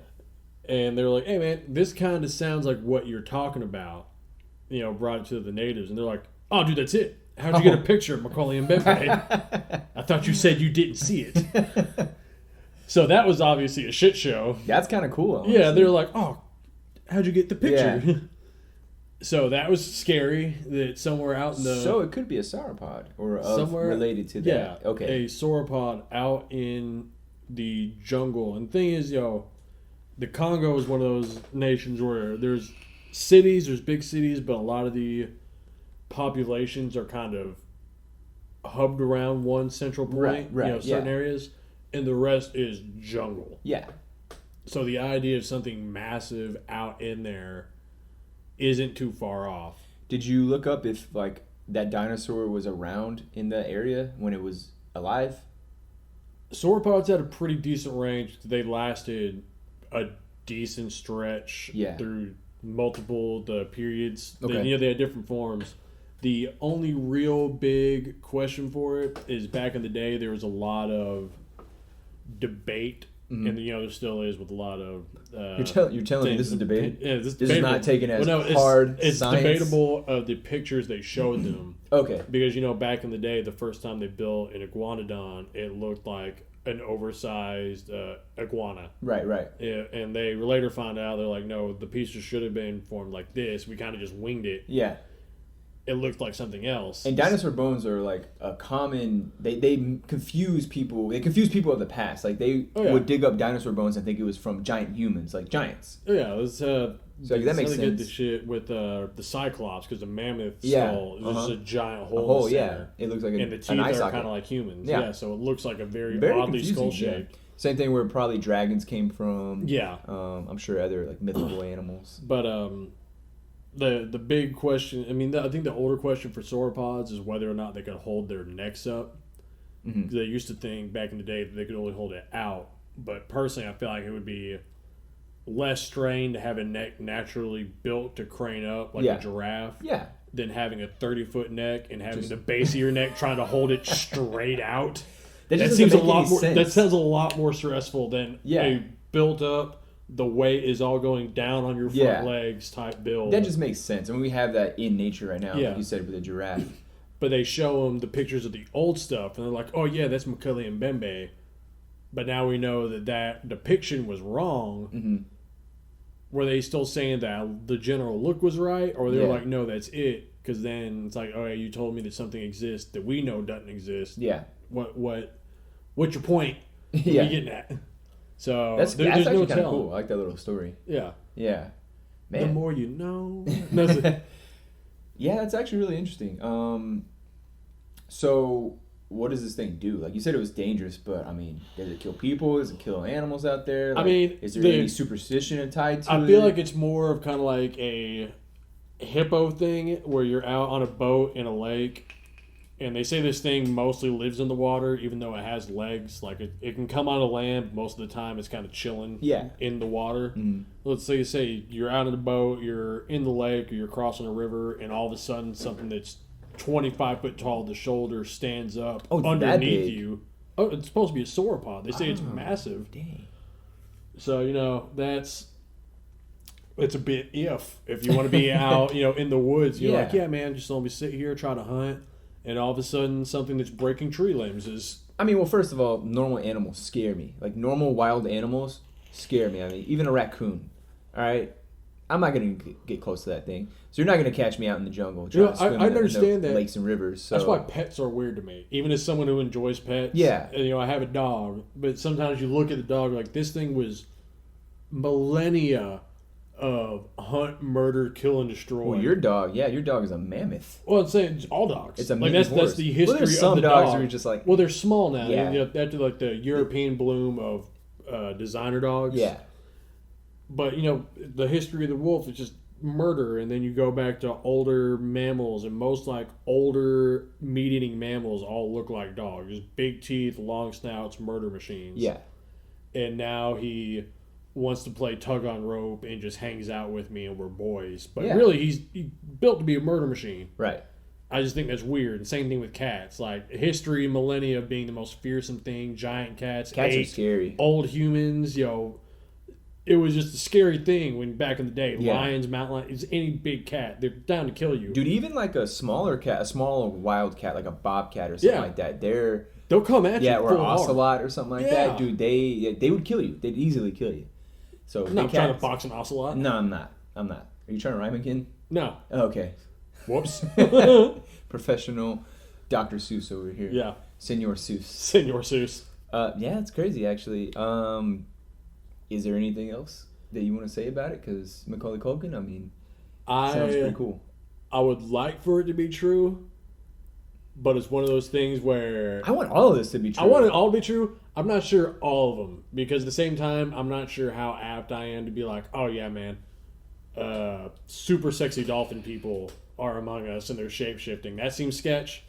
And they were like, hey, man, this kind of sounds like what you're talking about. Brought it to the natives, and they're like, oh, dude, that's it. How'd you get a picture of Mokole Mbembe? I thought you said you didn't see it. So that was obviously a shit show. That's kind of cool. Honestly. Yeah, they're like, oh, how'd you get the picture? Yeah. So that was scary that somewhere out in the... So it could be a sauropod or somewhere related to that. Yeah. Okay. A sauropod out in the jungle. And the thing is, the Congo is one of those nations where there's big cities, but a lot of the populations are kind of hubbed around one central point, right, certain areas, and the rest is jungle. Yeah. So the idea of something massive out in there isn't too far off. Did you look up if that dinosaur was around in the area when it was alive? Sauropods had a pretty decent range. They lasted a decent stretch through multiple periods. Okay. They had different forms. The only real big question for it is back in the day there was a lot of debate. Mm-hmm. And there still is with a lot of. You're telling me this is debated? Yeah, this is not taken as hard it's science? It's debatable of the pictures they showed them. Okay. Because back in the day, the first time they built an iguanodon, it looked like an oversized iguana. Right. Yeah, and they later found out they're like, no, the pieces should have been formed like this. We kind of just winged it. Yeah. It looked like something else. And dinosaur bones are a common... They confuse people. They confuse people of the past. They would dig up dinosaur bones and think it was from giant humans, like giants. Oh, yeah. It was, so that makes sense. Get the shit with the Cyclops, because the mammoth skull is just a giant hole. A hole, yeah. It looks like and the teeth are kind of like humans. Yeah, so it looks like a very oddly skull-shaped. Yeah. Same thing where probably dragons came from. Yeah. I'm sure other mythical animals. But... The big question, I think the older question for sauropods is whether or not they could hold their necks up. Mm-hmm. They used to think back in the day that they could only hold it out. But personally, I feel like it would be less strain to have a neck naturally built to crane up like a giraffe than having a 30-foot neck and having the base of your neck trying to hold it straight out. That seems a lot more. That sounds a lot more stressful than a built up. The weight is all going down on your front legs type build. That just makes sense. We have that in nature right now, like you said, with a giraffe. But they show them the pictures of the old stuff, and they're like, oh, yeah, that's Makili and Bembe. But now we know that depiction was wrong. Mm-hmm. Were they still saying that the general look was right? Or they were like, no, that's it? Because then it's like, oh, yeah, you told me that something exists that we know doesn't exist. Yeah. What's your point? What are you getting at? So that's actually kind of cool. I like that little story. Yeah. Man. The more you know. Yeah, that's actually really interesting. So what does this thing do? Like you said, it was dangerous, but does it kill people? Does it kill animals out there? Is there any superstition tied to it? I feel like it's more of kind of like a hippo thing where you're out on a boat in a lake. And they say this thing mostly lives in the water, even though it has legs. Like, it can come on the land. Most of the time, it's kind of chilling in the water. Mm-hmm. Let's say you're out in the boat, you're in the lake, or you're crossing a river, and all of a sudden, something that's 25 foot tall at the shoulder stands up underneath you. Oh, it's supposed to be a sauropod. They say it's massive. Dang. So, it's a bit if you want to be out, in the woods. You're like, yeah, man, just let me sit here, try to hunt. And all of a sudden, something that's breaking tree limbs is... well, first of all, normal animals scare me. Like, normal wild animals scare me. Even a raccoon. All right? I'm not going to get close to that thing. So you're not going to catch me out in the jungle trying to swim in the lakes and rivers. So. That's why pets are weird to me. Even as someone who enjoys pets. Yeah. I have a dog. But sometimes you look at the dog like, this thing was millennia of hunt, murder, kill, and destroy. Well, your dog is a mammoth. Well, I'm saying all dogs. It's a mammoth horse. That's the history there's some of the dogs dog. Are just like... Well, they're small now. Yeah. After the European bloom of designer dogs. Yeah. But, the history of the wolf is just murder, and then you go back to older mammals, and most older meat-eating mammals all look like dogs. Just big teeth, long snouts, murder machines. Yeah. And now he wants to play tug on rope and just hangs out with me and we're boys. But really, he's built to be a murder machine. Right. I just think that's weird. And same thing with cats. Like, history, millennia of being the most fearsome thing. Giant cats. Cats are scary. Old humans, it was just a scary thing when back in the day, lions, mountain lions, any big cat, they're down to kill you. Dude, even like a smaller cat, a small wild cat, like a bobcat or something like that, they'll come at you. Yeah, or an ocelot or something like that. Dude, they would kill you. They'd easily kill you. So I'm not trying to box an ocelot. No, I'm not. Are you trying to rhyme again? No. Oh, okay. Whoops. Professional Dr. Seuss over here. Yeah. Senor Seuss. Senor Seuss. Yeah, it's crazy actually. Is there anything else that you want to say about it? Because Macaulay Culkin, I mean, sounds pretty cool. I would like for it to be true, but it's one of those things where I want all of this to be true. I want it all to be true. I'm not sure all of them, because at the same time, I'm not sure how apt I am to be like, oh yeah, man, super sexy dolphin people are among us and they're shape-shifting. That seems sketch.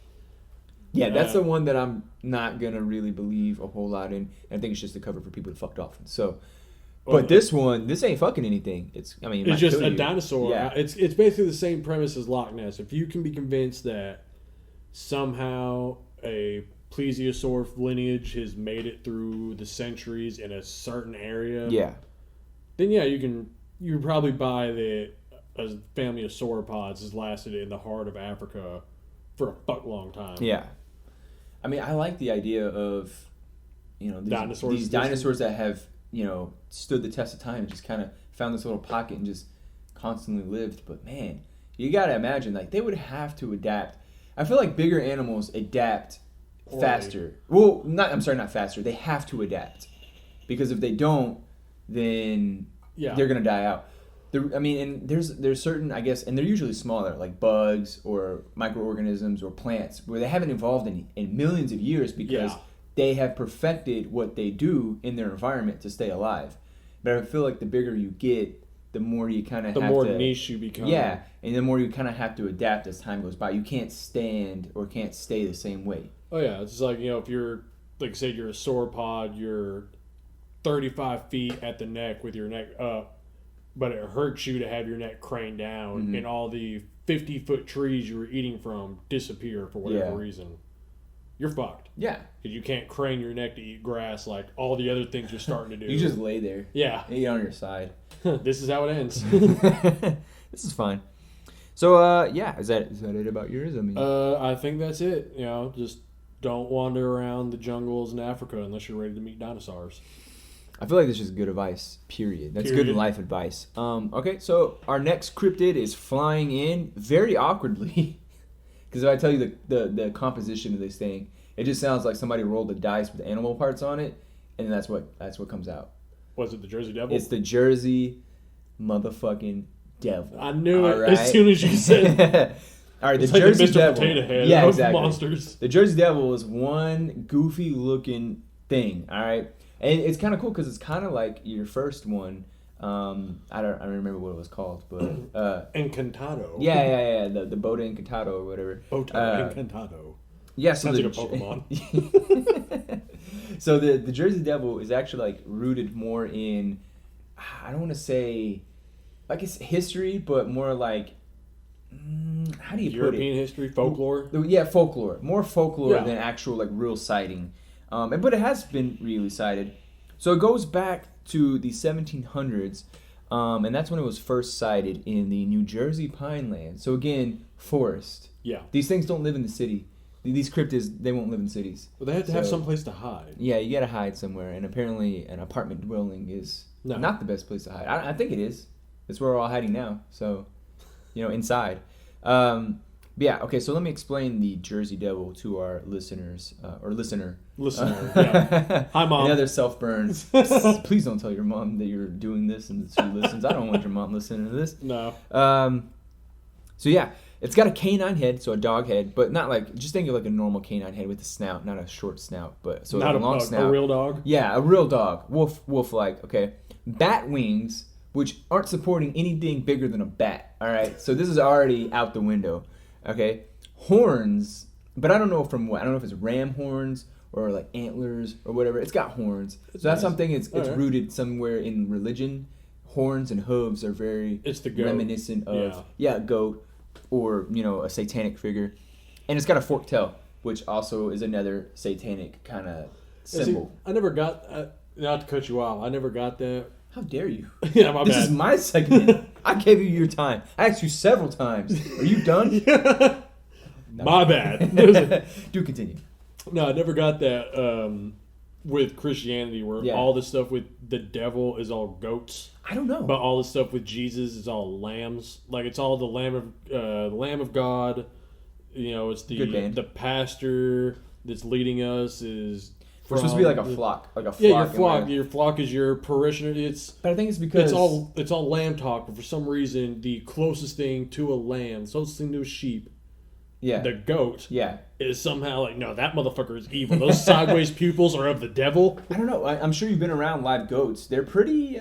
Yeah, that's the one that I'm not going to really believe a whole lot in. I think it's just a cover for people to fuck dolphins. So, but this ain't fucking anything. It's just a dinosaur. Yeah. It's basically the same premise as Loch Ness. If you can be convinced that somehow a plesiosaur lineage has made it through the centuries in a certain area, then you can probably buy that a family of sauropods has lasted in the heart of Africa for a fuck long time. Yeah. I mean, I like the idea of, these dinosaurs that have, stood the test of time and just kind of found this little pocket and just constantly lived. But man, you got to imagine, like, they would have to adapt. I feel like bigger animals adapt faster. Well, not faster. They have to adapt. Because if they don't, then they're going to die out. And there's certain, I guess, and they're usually smaller, like bugs or microorganisms or plants, where they haven't evolved in millions of years because they have perfected what they do in their environment to stay alive. But I feel like the bigger you get, the more you kind of have to... The more niche you become. Yeah, and the more you kind of have to adapt as time goes by. You can't stand or can't stay the same way. Oh, yeah. It's like, if you're, like, say you're a sauropod, you're 35 feet at the neck with your neck up, but it hurts you to have your neck craned down, and all the 50-foot trees you were eating from disappear for whatever reason. You're fucked. Yeah. Because you can't crane your neck to eat grass like all the other things you're starting to do. You just lay there. Yeah. And eat on your side. This is how it ends. This is fine. So, is that it about yours? I think that's it. Just don't wander around the jungles in Africa unless you're ready to meet dinosaurs. I feel like this is good advice, period. That's good life advice. Okay, so our next cryptid is flying in very awkwardly. Because if I tell you the composition of this thing, it just sounds like somebody rolled the dice with animal parts on it, and that's what comes out. Was it the Jersey Devil? It's the Jersey motherfucking Devil. I knew it as soon as you said it. All right, the Jersey Devil. Potato Head exactly. Monsters. The Jersey Devil is one goofy looking thing, all right? And it's kind of cool because it's kind of like your first one. I don't remember what it was called, but Encantado. Yeah. The Bota Encantado or whatever. Bota Encantado. Yeah, so sounds like a Pokemon. So the Jersey Devil is actually like rooted more in, I don't want to say like it's history, but more like how do you put it? European history, folklore. Yeah, folklore. More folklore than actual like real sighting. But it has been really sighted. So it goes back to the 1700s, and that's when it was first sighted in the New Jersey Pineland. So again, forest. Yeah. These things don't live in the city. These cryptids, they won't live in cities. Well, they have to have some place to hide. Yeah, you got to hide somewhere, and apparently an apartment dwelling is not the best place to hide. I think it is. It's where we're all hiding now, so, inside. Yeah, okay, so let me explain the Jersey Devil to our listeners, or listener. Listener, yeah. Hi, Mom. Another self-burns. Please don't tell your mom that you're doing this and she listens. I don't want your mom listening to this. No. So, yeah, it's got a canine head, so a dog head, but not like, just think of like a normal canine head with a snout, not a short snout, but so not a long snout. A real dog? Yeah, a real dog. Wolf-like, okay. Bat wings, which aren't supporting anything bigger than a bat, all right? So this is already out the window. Okay, horns, but I don't know from what. I don't know if it's ram horns or like antlers or whatever. It's got horns, so that's something. It's rooted somewhere in religion. Horns and hooves are very reminiscent of goat or a satanic figure, and it's got a forked tail, which also is another satanic kind of symbol. See, I never got not to cut you off. I never got that How dare you? Yeah, my bad. This is my segment. I gave you your time. I asked you several times. Are you done? My bad. Do continue. No, I never got that with Christianity where all the stuff with the devil is all goats. I don't know. But all the stuff with Jesus is all lambs. Like it's all the Lamb of God. You know, it's the pastor that's leading us is. We're supposed to be like a flock, Your flock is your parishioner. But I think it's because it's all lamb talk. But for some reason, the closest thing to a lamb, the closest thing to a sheep, the goat, is somehow like, no, that motherfucker is evil. Those sideways pupils are of the devil. I don't know. I'm sure you've been around live goats. They're pretty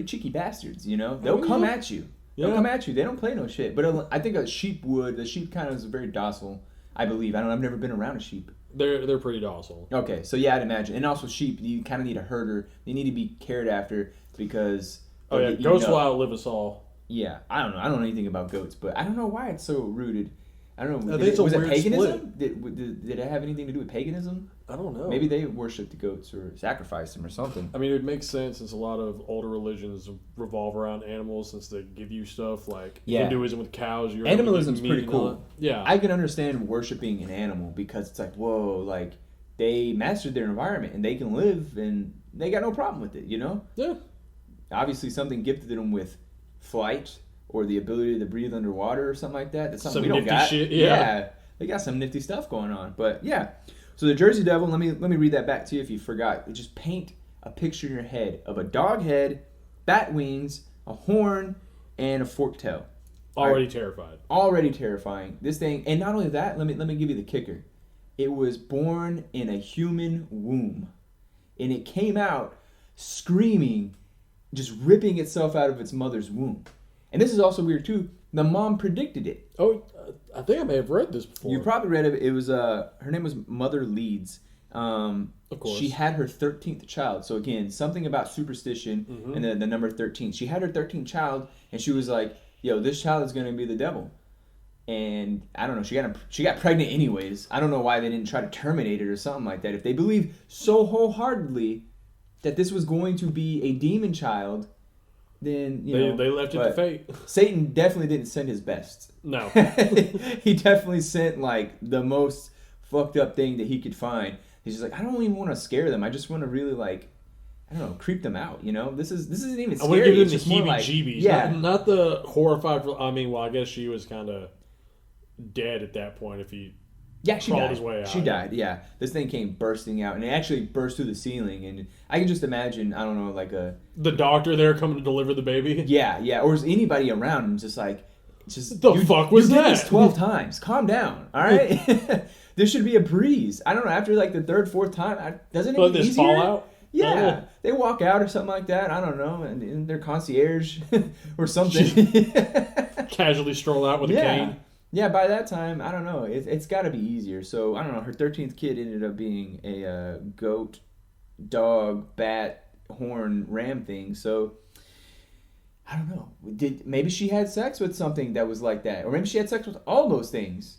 cheeky bastards. You know, they'll come at you. They'll come at you. They don't play no shit. But I think a sheep would. The sheep kind of is very docile. I believe. I've never been around a sheep. They're pretty docile. Okay, so yeah, I'd imagine. And also sheep, you kind of need a herder. They need to be cared after because... goats will outlive us all. Yeah, I don't know. I don't know anything about goats, but I don't know why it's so rooted. I don't know. Was it paganism? Did it have anything to do with paganism? I don't know. Maybe they worshipped the goats or sacrificed them or something. I mean, it would make sense since a lot of older religions revolve around animals since they give you stuff like Hinduism with cows. Animalism's pretty cool. Yeah. I can understand worshipping an animal because it's like, whoa, like they mastered their environment and they can live and they got no problem with it, you know? Yeah. Obviously something gifted them with flight or the ability to breathe underwater or something like that. That's something we don't got. Shit, yeah. They got some nifty stuff going on. But yeah. So the Jersey Devil, let me read that back to you if you forgot. Just paint a picture in your head of a dog head, bat wings, a horn, and a forked tail. Already terrified. Already terrifying. This thing, and not only that, let me give you the kicker. It was born in a human womb. And it came out screaming, just ripping itself out of its mother's womb. And this is also weird too. The mom predicted it. Oh, I think I may have read this before. You probably read it. It was her name was Mother Leeds. Of course. She had her 13th child. So again, something about superstition and the number 13. She had her 13th child, and she was like, "Yo, this child is going to be the devil." And I don't know. She got pregnant anyways. I don't know why they didn't try to terminate it or something like that. If they believed so wholeheartedly that this was going to be a demon child. Then they left it to fate. Satan definitely didn't send his best. No, he definitely sent like the most fucked up thing that he could find. He's just like, I don't even want to scare them. I just want to really like, I don't know, creep them out. You know, this isn't even scary. I want to give them the heebie-jeebies. Yeah, not the horrified. I mean, well, I guess she was kind of dead at that point. If he she died. His way out. She died. Yeah, this thing came bursting out, and it actually burst through the ceiling. And I can just imagine, I don't know, like the doctor there coming to deliver the baby. Yeah, or is anybody around and just like, fuck was that? You did this 12 times. Calm down, all right? There should be a breeze. I don't know. After like the third, fourth time, doesn't it get easier? Fall out? Yeah, they walk out or something like that. I don't know, and they're concierge or something. Casually stroll out with a cane. Yeah, by that time, I don't know. It's got to be easier. So, I don't know. Her 13th kid ended up being a goat, dog, bat, horn, ram thing. So, I don't know. Maybe she had sex with something that was like that. Or maybe she had sex with all those things.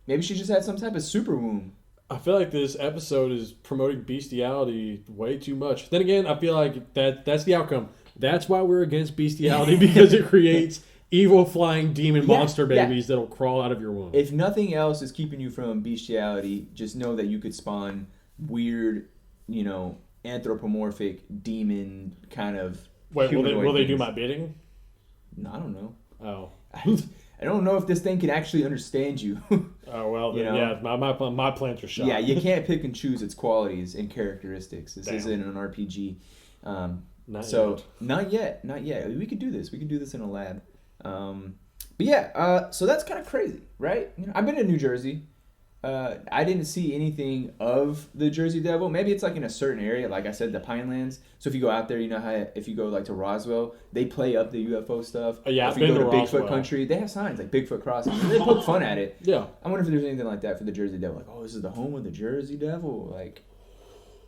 Maybe she just had some type of super womb. I feel like this episode is promoting bestiality way too much. Then again, I feel like that's the outcome. That's why we're against bestiality, because it creates evil flying demon monster babies that'll crawl out of your womb. If nothing else is keeping you from bestiality, just know that you could spawn weird, anthropomorphic demon kind of. Wait, will they do my bidding? No, I don't know. Oh. I don't know if this thing can actually understand you. Oh, well, my plans are shot. Yeah, you can't pick and choose its qualities and characteristics. This isn't an RPG. Not yet. We could do this. We could do this in a lab. So that's kind of crazy, right? I've been to New Jersey. I didn't see anything of the Jersey Devil. Maybe it's like in a certain area, like I said, the Pinelands. So if you go out there, you know how if you go like to Roswell, they play up the UFO stuff. Yeah, if you go to Bigfoot country, they have signs like Bigfoot crossing. They poke fun at it. Yeah. I wonder if there's anything like that for the Jersey Devil. Like, oh, this is the home of the Jersey Devil. Like,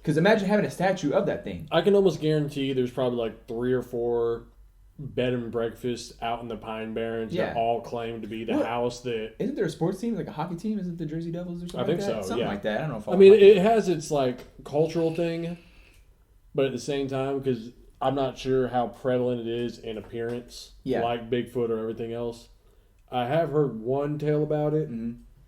because imagine having a statue of that thing. I can almost guarantee there's probably like 3 or 4 bed and breakfast out in the Pine Barrens that all claim to be the house that... Isn't there a sports team, like a hockey team? Isn't the Jersey Devils or something like that? I think so, Something like that. I don't know if it has its like cultural thing. But at the same time, because I'm not sure how prevalent it is in appearance, like Bigfoot or everything else. I have heard one tale about it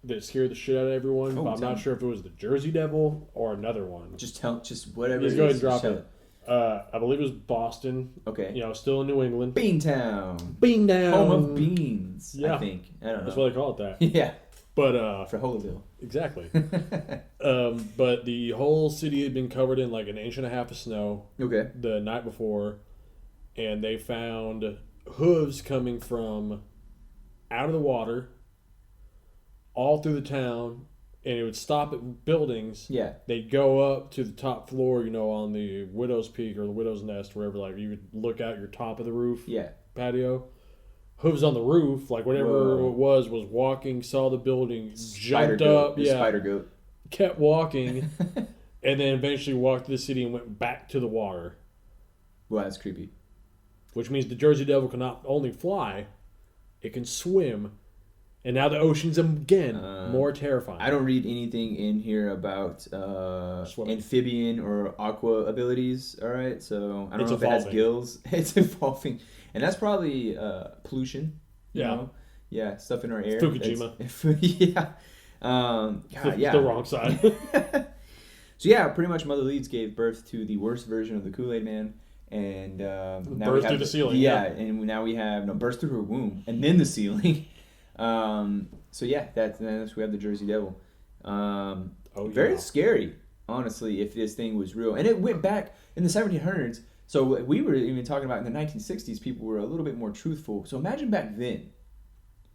that scared the shit out of everyone, but I'm not sure if it was the Jersey Devil or another one. Just whatever. Just go ahead and drop it. I believe it was Boston. Okay. Still in New England. Beantown. Home of beans. Yeah. I think. I don't know. That's why they call it that. Yeah. But for Holoville. Exactly. But the whole city had been covered in like an inch and a half of snow. Okay. The night before, and they found hooves coming from out of the water all through the town, and it would stop at buildings. Yeah. They'd go up to the top floor, on the Widow's Peak or the Widow's Nest, wherever, like you could look out your top of the roof. Yeah. Patio. Hooves on the roof, like whatever it was walking, saw the building, jumped up, spider goat, kept walking, and then eventually walked to the city and went back to the water. Wow, that's creepy. Which means the Jersey Devil can not only fly, it can swim, and now the ocean's again more terrifying. I don't read anything in here about amphibian or aqua abilities. All right, so I don't know if it has gills. It's evolving. And that's probably pollution. You know? Yeah, stuff in our air. Fukushima. Yeah. The wrong side. So yeah, pretty much Mother Leeds gave birth to the worst version of the Kool-Aid Man. And now burst through the ceiling. Yeah, and now we have burst through her womb and then the ceiling. So yeah, that's we have the Jersey Devil. Very scary, honestly, if this thing was real. And it went back in the 1700s. So we were even talking about in the 1960s, people were a little bit more truthful. So imagine back then.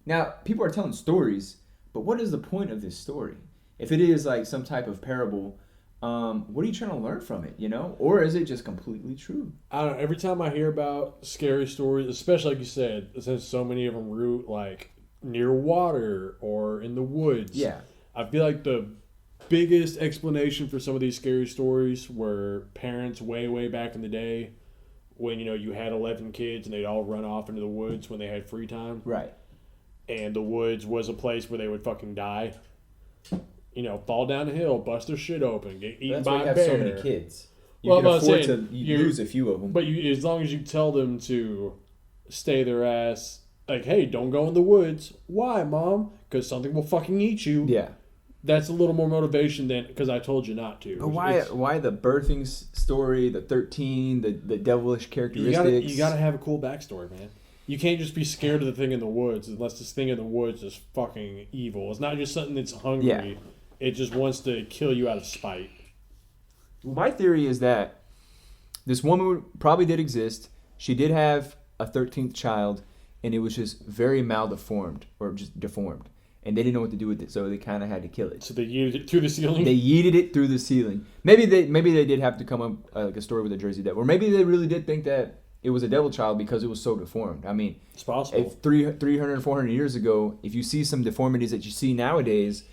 Now, people are telling stories, but what is the point of this story? If it is like some type of parable, what are you trying to learn from it, Or is it just completely true? I don't know. Every time I hear about scary stories, especially like you said, since so many of them root like near water or in the woods. Yeah. I feel like the biggest explanation for some of these scary stories were parents way back in the day when you had 11 kids and they'd all run off into the woods when they had free time. Right. And the woods was a place where they would fucking die. Fall down a hill, bust their shit open, get eaten by a bear. That's why you have so many kids. You can afford to lose a few of them. But as long as you tell them to stay their ass, like, hey, don't go in the woods. Why, Mom? Because something will fucking eat you. Yeah. That's a little more motivation than because I told you not to. But why the birthing story, the 13, the devilish characteristics? You gotta have a cool backstory, man. You can't just be scared of the thing in the woods unless this thing in the woods is fucking evil. It's not just something that's hungry. Yeah. It just wants to kill you out of spite. My theory is that this woman probably did exist. She did have a 13th child, and it was just very maldeformed or just deformed. And they didn't know what to do with it, so they kind of had to kill it. So they yeeted it through the ceiling? They yeeted it through the ceiling. Maybe they did have to come up like a story with a Jersey Devil. Or maybe they really did think that it was a devil child because it was so deformed. I mean, it's possible. If 300, 400 years ago, if you see some deformities that you see nowadays,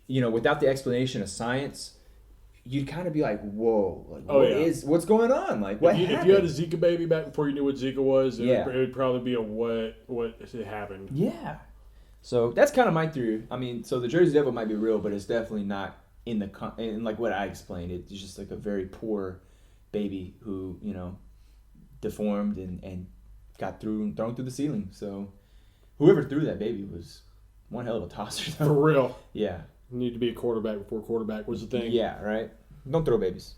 without the explanation of science, you'd kind of be like, whoa, what's going on? Like, what happened? If you had a Zika baby back before you knew what Zika was, it would probably be a what happened. Yeah. So that's kind of my theory. I mean, so the Jersey Devil might be real, but it's definitely not in like what I explained. It's just like a very poor baby who, deformed and got thrown through the ceiling. So whoever threw that baby was one hell of a tosser. For real. Yeah. You need to be a quarterback before quarterback was the thing. Yeah, right? Don't throw babies.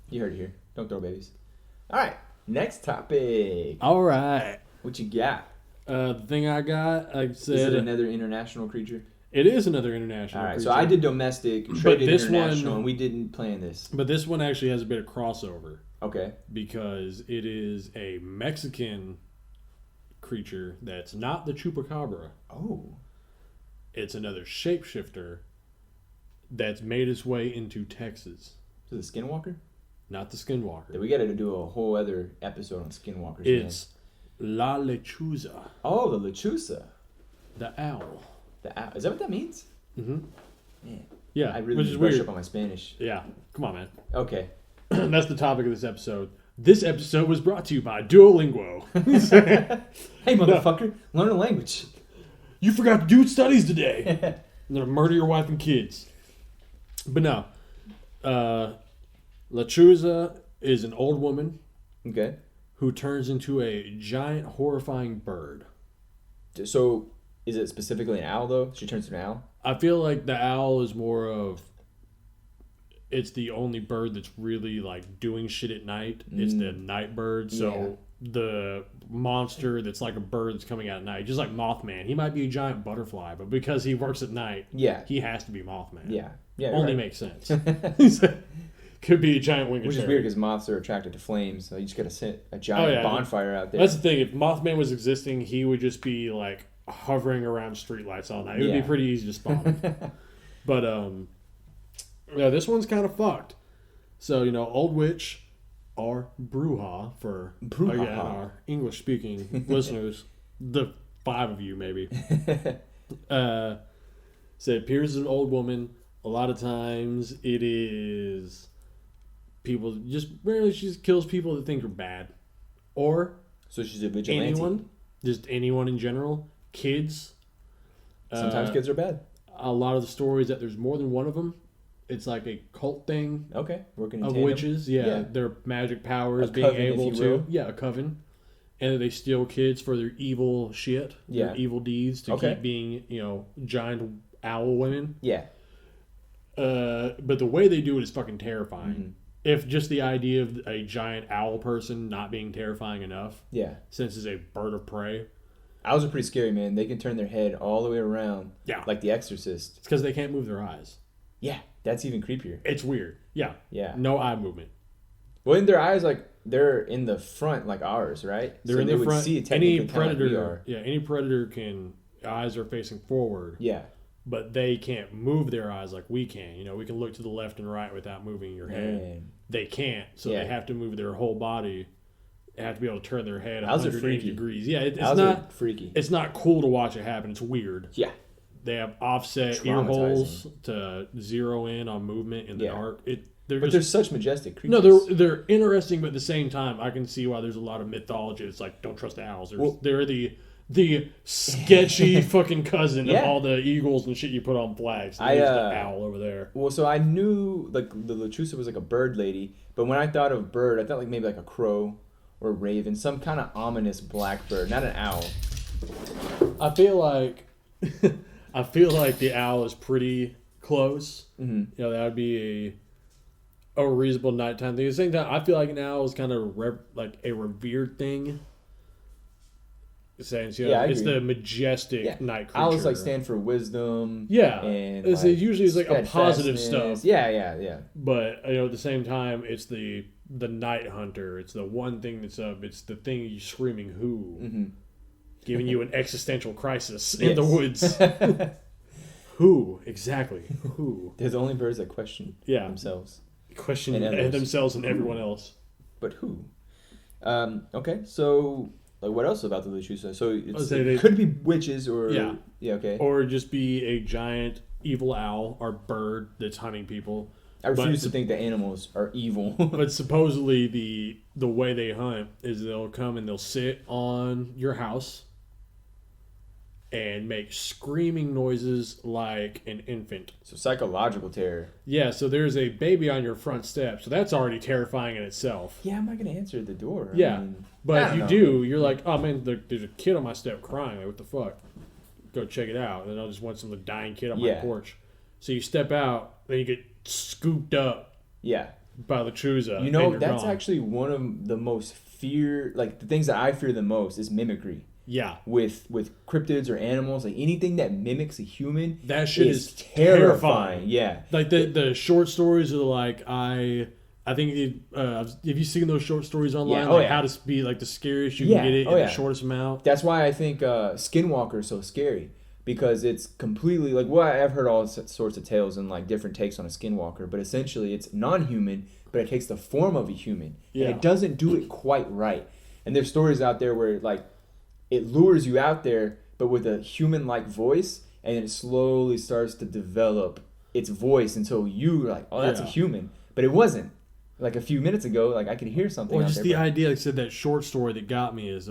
You heard it here. Don't throw babies. All right. Next topic. All right. What you got? The thing I got, I said... Is it another international creature? It is another international creature. All right, so I did domestic, traded international, and we didn't plan this. But this one actually has a bit of crossover. Okay. Because it is a Mexican creature that's not the chupacabra. Oh. It's another shapeshifter that's made its way into Texas. So the Skinwalker? Not the Skinwalker. Then we got to do a whole other episode on Skinwalkers. It's La Lechuza. Oh, the Lechuza. The owl. The owl. Is that what that means? Mm-hmm. Man. Yeah. I really brush up on my Spanish. Yeah. Come on, man. Okay. That's the topic of this episode. This episode was brought to you by Duolingo. Hey, motherfucker. Learn a language. You forgot to do studies today. I'm going to murder your wife and kids. But no. Lechuza is an old woman. Okay. Who turns into a giant, horrifying bird. So, is it specifically an owl, though? She turns into an owl? I feel like the owl is more of... It's the only bird that's really, like, doing shit at night. It's the night bird. So, the monster that's like a bird that's coming out at night, just like Mothman. He might be a giant butterfly, but because he works at night, he has to be Mothman. Yeah. Only makes sense. Could be a giant winged Which is weird because moths are attracted to flames, so you just gotta set a giant bonfire out there. That's the thing. If Mothman was existing, he would just be like hovering around streetlights all night. It would be pretty easy to spawn. But this one's kind of fucked. So old witch, or Bruja for our English speaking listeners, the 5 of you maybe. So it appears as an old woman. A lot of times it is. People rarely she just kills people that think are bad, or so she's a vigilante. Anyone in general, kids. Sometimes kids are bad. A lot of the stories that there's more than one of them. It's like a cult thing. Okay, working in of tandem. Witches. Their magic powers, being able to a coven, and they steal kids for their evil shit, their evil deeds to keep being giant owl women. Yeah. But the way they do it is fucking terrifying. Mm-hmm. If just the idea of a giant owl person not being terrifying enough. Yeah. Since it's a bird of prey. Owls are pretty scary, man. They can turn their head all the way around. Yeah. Like The Exorcist. It's because they can't move their eyes. Yeah. That's even creepier. It's weird. Yeah. Yeah. No eye movement. Well, in their eyes, like, they're in the front like ours, right? They're in the front. See it any predator, like we are. Yeah, any predator can... Eyes are facing forward. Yeah. But they can't move their eyes like we can. We can look to the left and right without moving your head. Man. They can't, so they have to move their whole body. They have to be able to turn their head 180 degrees. Yeah, it's not freaky. It's not cool to watch it happen. It's weird. Yeah. They have offset ear holes to zero in on movement in the dark. They're such majestic creatures. No, they're interesting, but at the same time, I can see why there's a lot of mythology. It's like, don't trust the owls. They're the sketchy fucking cousin of all the eagles and shit you put on flags. There's the owl over there. Well, so I knew like the Lechusa was like a bird lady, but when I thought of bird, I thought like maybe like a crow or a raven, some kind of ominous black bird, not an owl. I feel like the owl is pretty close. Mm-hmm. That would be a reasonable nighttime thing. At the same time, I feel like an owl is kind of like a revered thing. Sense, it's the majestic night creature. Owls like stand for wisdom. Yeah, and it usually is like a positive stuff. Yeah. But at the same time, it's the night hunter. It's the one thing that's up. It's the thing you're screaming who, giving you an existential crisis in the woods. Who exactly? Who? There's only birds that question themselves. Question themselves and everyone else. But who? Okay, so. Like, what else about the Lechusa? So it could be witches or... okay. Or just be a giant evil owl or bird that's hunting people. I refuse to think that animals are evil. But supposedly the way they hunt is they'll come and they'll sit on your house and make screaming noises like an infant. So psychological terror. Yeah, so there's a baby on your front step, so that's already terrifying in itself. Yeah, I'm not going to answer the door. But if you do, you're like, oh man, there's a kid on my step crying. Like, what the fuck? Go check it out. And then I'll just want some dying kid on my porch. So you step out, then you get scooped up. Yeah. By the Lechusa. That's actually one of the most the things that I fear the most is mimicry. Yeah. With cryptids or animals, like anything that mimics a human, that shit is terrifying. Yeah. Like the short stories are like I think have you seen those short stories online? Yeah. How to be like the scariest you can get it in the shortest amount. That's why I think Skinwalker is so scary, because it's completely like I've heard all sorts of tales and like different takes on a Skinwalker, but essentially it's non-human, but it takes the form of a human, and it doesn't do it quite right. And there's stories out there where like it lures you out there, but with a human-like voice, and it slowly starts to develop its voice until you're like, oh, that's a human, but it wasn't. Like a few minutes ago, like I could hear something. Or just the idea, like I said, that short story that got me is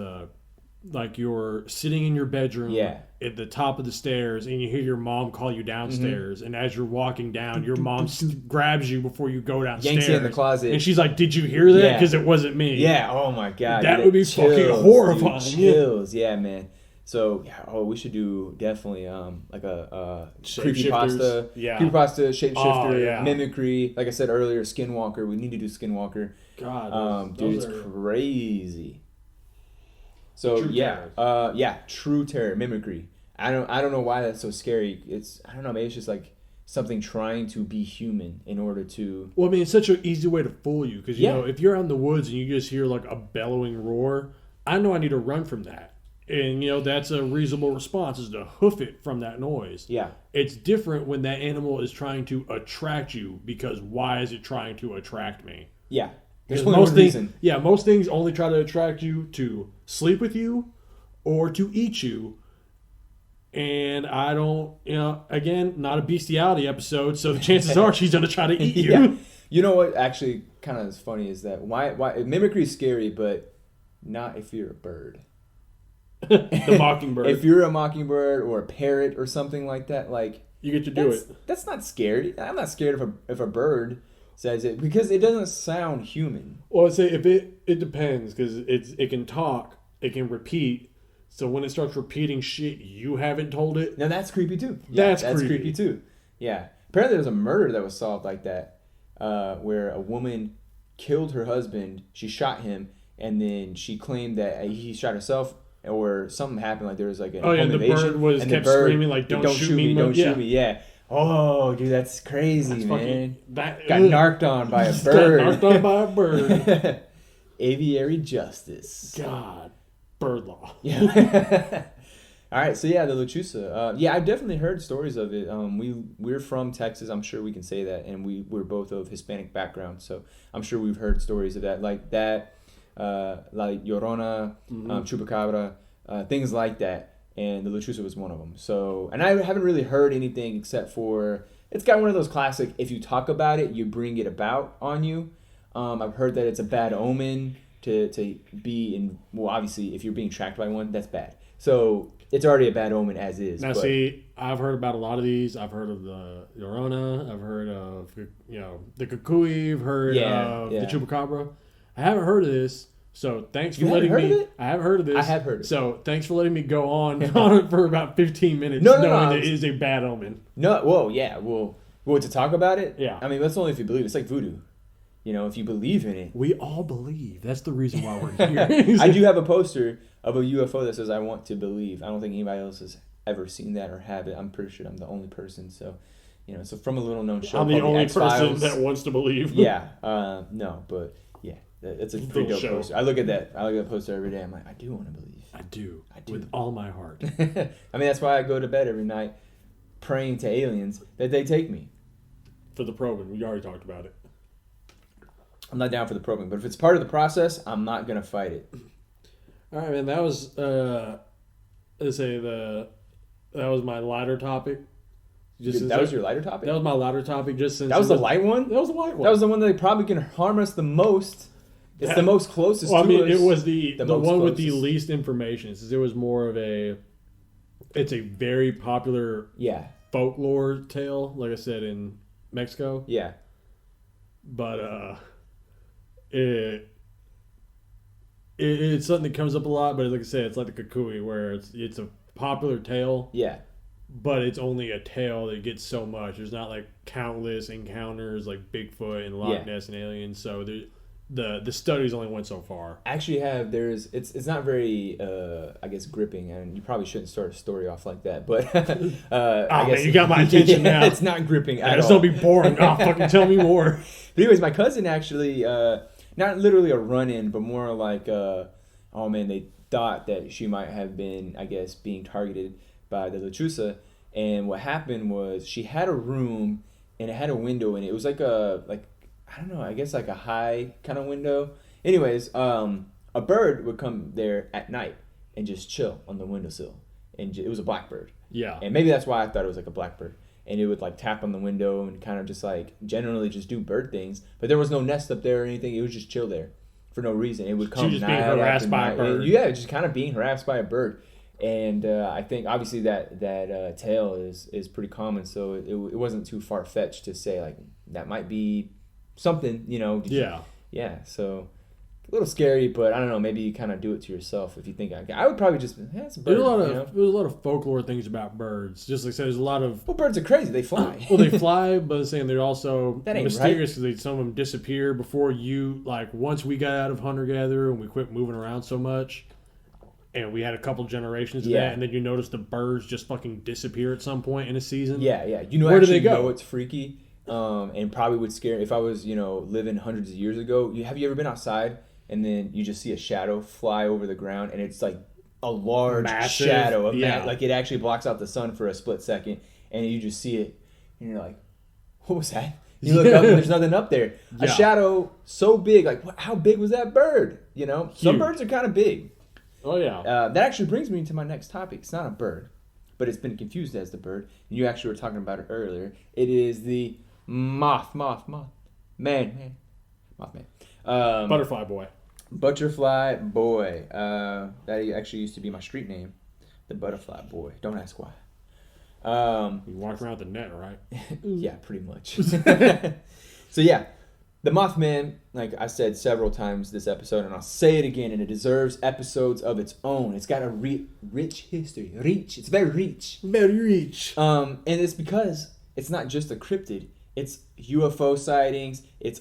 like you're sitting in your bedroom. Yeah. at the top of the stairs and you hear your mom call you downstairs, and as you're walking down, your mom grabs you before you go downstairs. Yanks you in the closet. And she's like, "Did you hear that? Because it wasn't me." Yeah. Oh my god. That would be fucking horrifying. Dude, chills. Yeah, man. So we should do definitely like a creepypasta, shapeshifter, mimicry. Like I said earlier, skinwalker. We need to do skinwalker. God, dude, it's crazy. So true terror, mimicry. I don't know why that's so scary. I don't know, maybe it's just like something trying to be human in order to. Well, I mean, it's such an easy way to fool you because you know if you're out in the woods and you just hear like a bellowing roar, I know I need to run from that. And, you know, that's a reasonable response, is to hoof it from that noise. Yeah. It's different when that animal is trying to attract you, because why is it trying to attract me? Yeah. There's most things, most things only try to attract you to sleep with you or to eat you. And I don't, again, not a bestiality episode, so the chances are she's going to try to eat you. Yeah. You know what actually kind of is funny is that why mimicry is scary, but not if you're a bird. The mockingbird. If you're a mockingbird or a parrot or something like that, like you get to do it. That's not scary. I'm not scared if a bird says it because it doesn't sound human. Well, I'd say if it depends because it can talk, it can repeat. So when it starts repeating shit you haven't told it, now that's creepy too. Yeah, that's creepy too. Yeah. Apparently, there was a murder that was solved like that, where a woman killed her husband. She shot him, and then she claimed that he shot herself. Or something happened, like there was like an home invasion, and kept screaming like, "Don't shoot me, don't shoot me!" Yeah. Oh, dude, that's crazy, man. Got narked on by a bird. Got narked on by a bird. Aviary justice. God, bird law. Yeah. All right, so the lechuza. I've definitely heard stories of it. We're from Texas. I'm sure we can say that, and we're both of Hispanic background, so I'm sure we've heard stories of that, like that. Like Llorona, Chupacabra, things like that, and the lechuza was one of them. So, and I haven't really heard anything except for it's got one of those classic. If you talk about it, you bring it about on you. I've heard that it's a bad omen to be in. Well, obviously, if you're being tracked by one, that's bad. So it's already a bad omen as is. Now, see, I've heard about a lot of these. I've heard of the Llorona. I've heard of the Cucuy. I've heard of the Chupacabra. I haven't heard of this, so thanks for letting me. I haven't heard of this. I have heard it. So thanks for letting me go on it for about 15 minutes, knowing that it is a bad omen. No, whoa, yeah, well, to talk about it. Yeah, I mean that's only if you believe. It's like voodoo, if you believe in it. We all believe. That's the reason why we're here. I do have a poster of a UFO that says "I want to believe." I don't think anybody else has ever seen that or have it. I'm pretty sure I'm the only person. So, so from a little known show. I'm the only person that wants to believe. Yeah, no, but. It's a pretty dope poster. I look at that poster every day. I'm like, I do want to believe. I do. With all my heart. I mean, that's why I go to bed every night praying to aliens that they take me. For the probing. We already talked about it. I'm not down for the probing, but if it's part of the process, I'm not going to fight it. All right, man. That was, that was my lighter topic. That was your lighter topic? That was my lighter topic. That was the light one? That was the light one. That was the one that probably can harm us the most. It's the most closest to us. It was the one with the least information. Since it was more of it's a very popular folklore tale, like I said, in Mexico. Yeah. But it's something that comes up a lot, but like I said, it's like the Cucuy, where it's a popular tale. Yeah. But it's only a tale that gets so much. There's not like countless encounters like Bigfoot and Loch Ness and aliens. So the studies only went so far. Actually, it's not very I guess gripping, and you probably shouldn't start a story off like that. But I guess man, you got my attention now. It's not gripping at all. Just don't be boring. Fucking tell me more. But anyways, my cousin actually not literally a run-in, but more like they thought that she might have been, I guess, being targeted by the lechuza. And what happened was she had a room and it had a window in it. It was like I don't know, I guess like a high kind of window. Anyways, a bird would come there at night and just chill on the windowsill. And it was a blackbird. Yeah. And maybe that's why I thought it was like a blackbird. And it would like tap on the window and kind of just like generally just do bird things. But there was no nest up there or anything. It would just chill there for no reason. It would come just being harassed by a bird. Yeah, just kind of being harassed by a bird. And I think obviously that tail is pretty common, so it wasn't too far fetched to say like that might be something, you know. Yeah. So a little scary, but I don't know. Maybe you kind of do it to yourself if you think I would probably just it's a bird. There's a lot of folklore things about birds. Just like I said, there's a lot of birds are crazy. They fly. Well, they fly, but I'm saying they're also mysterious because right. Some of them disappear before you. Like once we got out of hunter gatherer and we quit moving around so much. And we had a couple generations of that, and then you notice the birds just fucking disappear at some point in a season. Yeah. You know, where do they go? You know, it's freaky, and probably would scare. If I was, living hundreds of years ago, have you ever been outside and then you just see a shadow fly over the ground, and it's like a large shadow, like it actually blocks out the sun for a split second, and you just see it, and you're like, "What was that?" You look up and there's nothing up there. A shadow so big, like how big was that bird? You know, some birds are kind of big. Oh, yeah. That actually brings me to my next topic. It's not a bird, but it's been confused as the bird. You actually were talking about it earlier. It is the Mothman. Butterfly boy. Butterfly boy. That actually used to be my street name. The Butterfly boy. Don't ask why. You walk around the net, right? Yeah, pretty much. So, yeah. The Mothman, like I said several times this episode, and I'll say it again, and it deserves episodes of its own. It's got a rich history. It's very rich. Very rich. And it's because it's not just a cryptid. It's UFO sightings. It's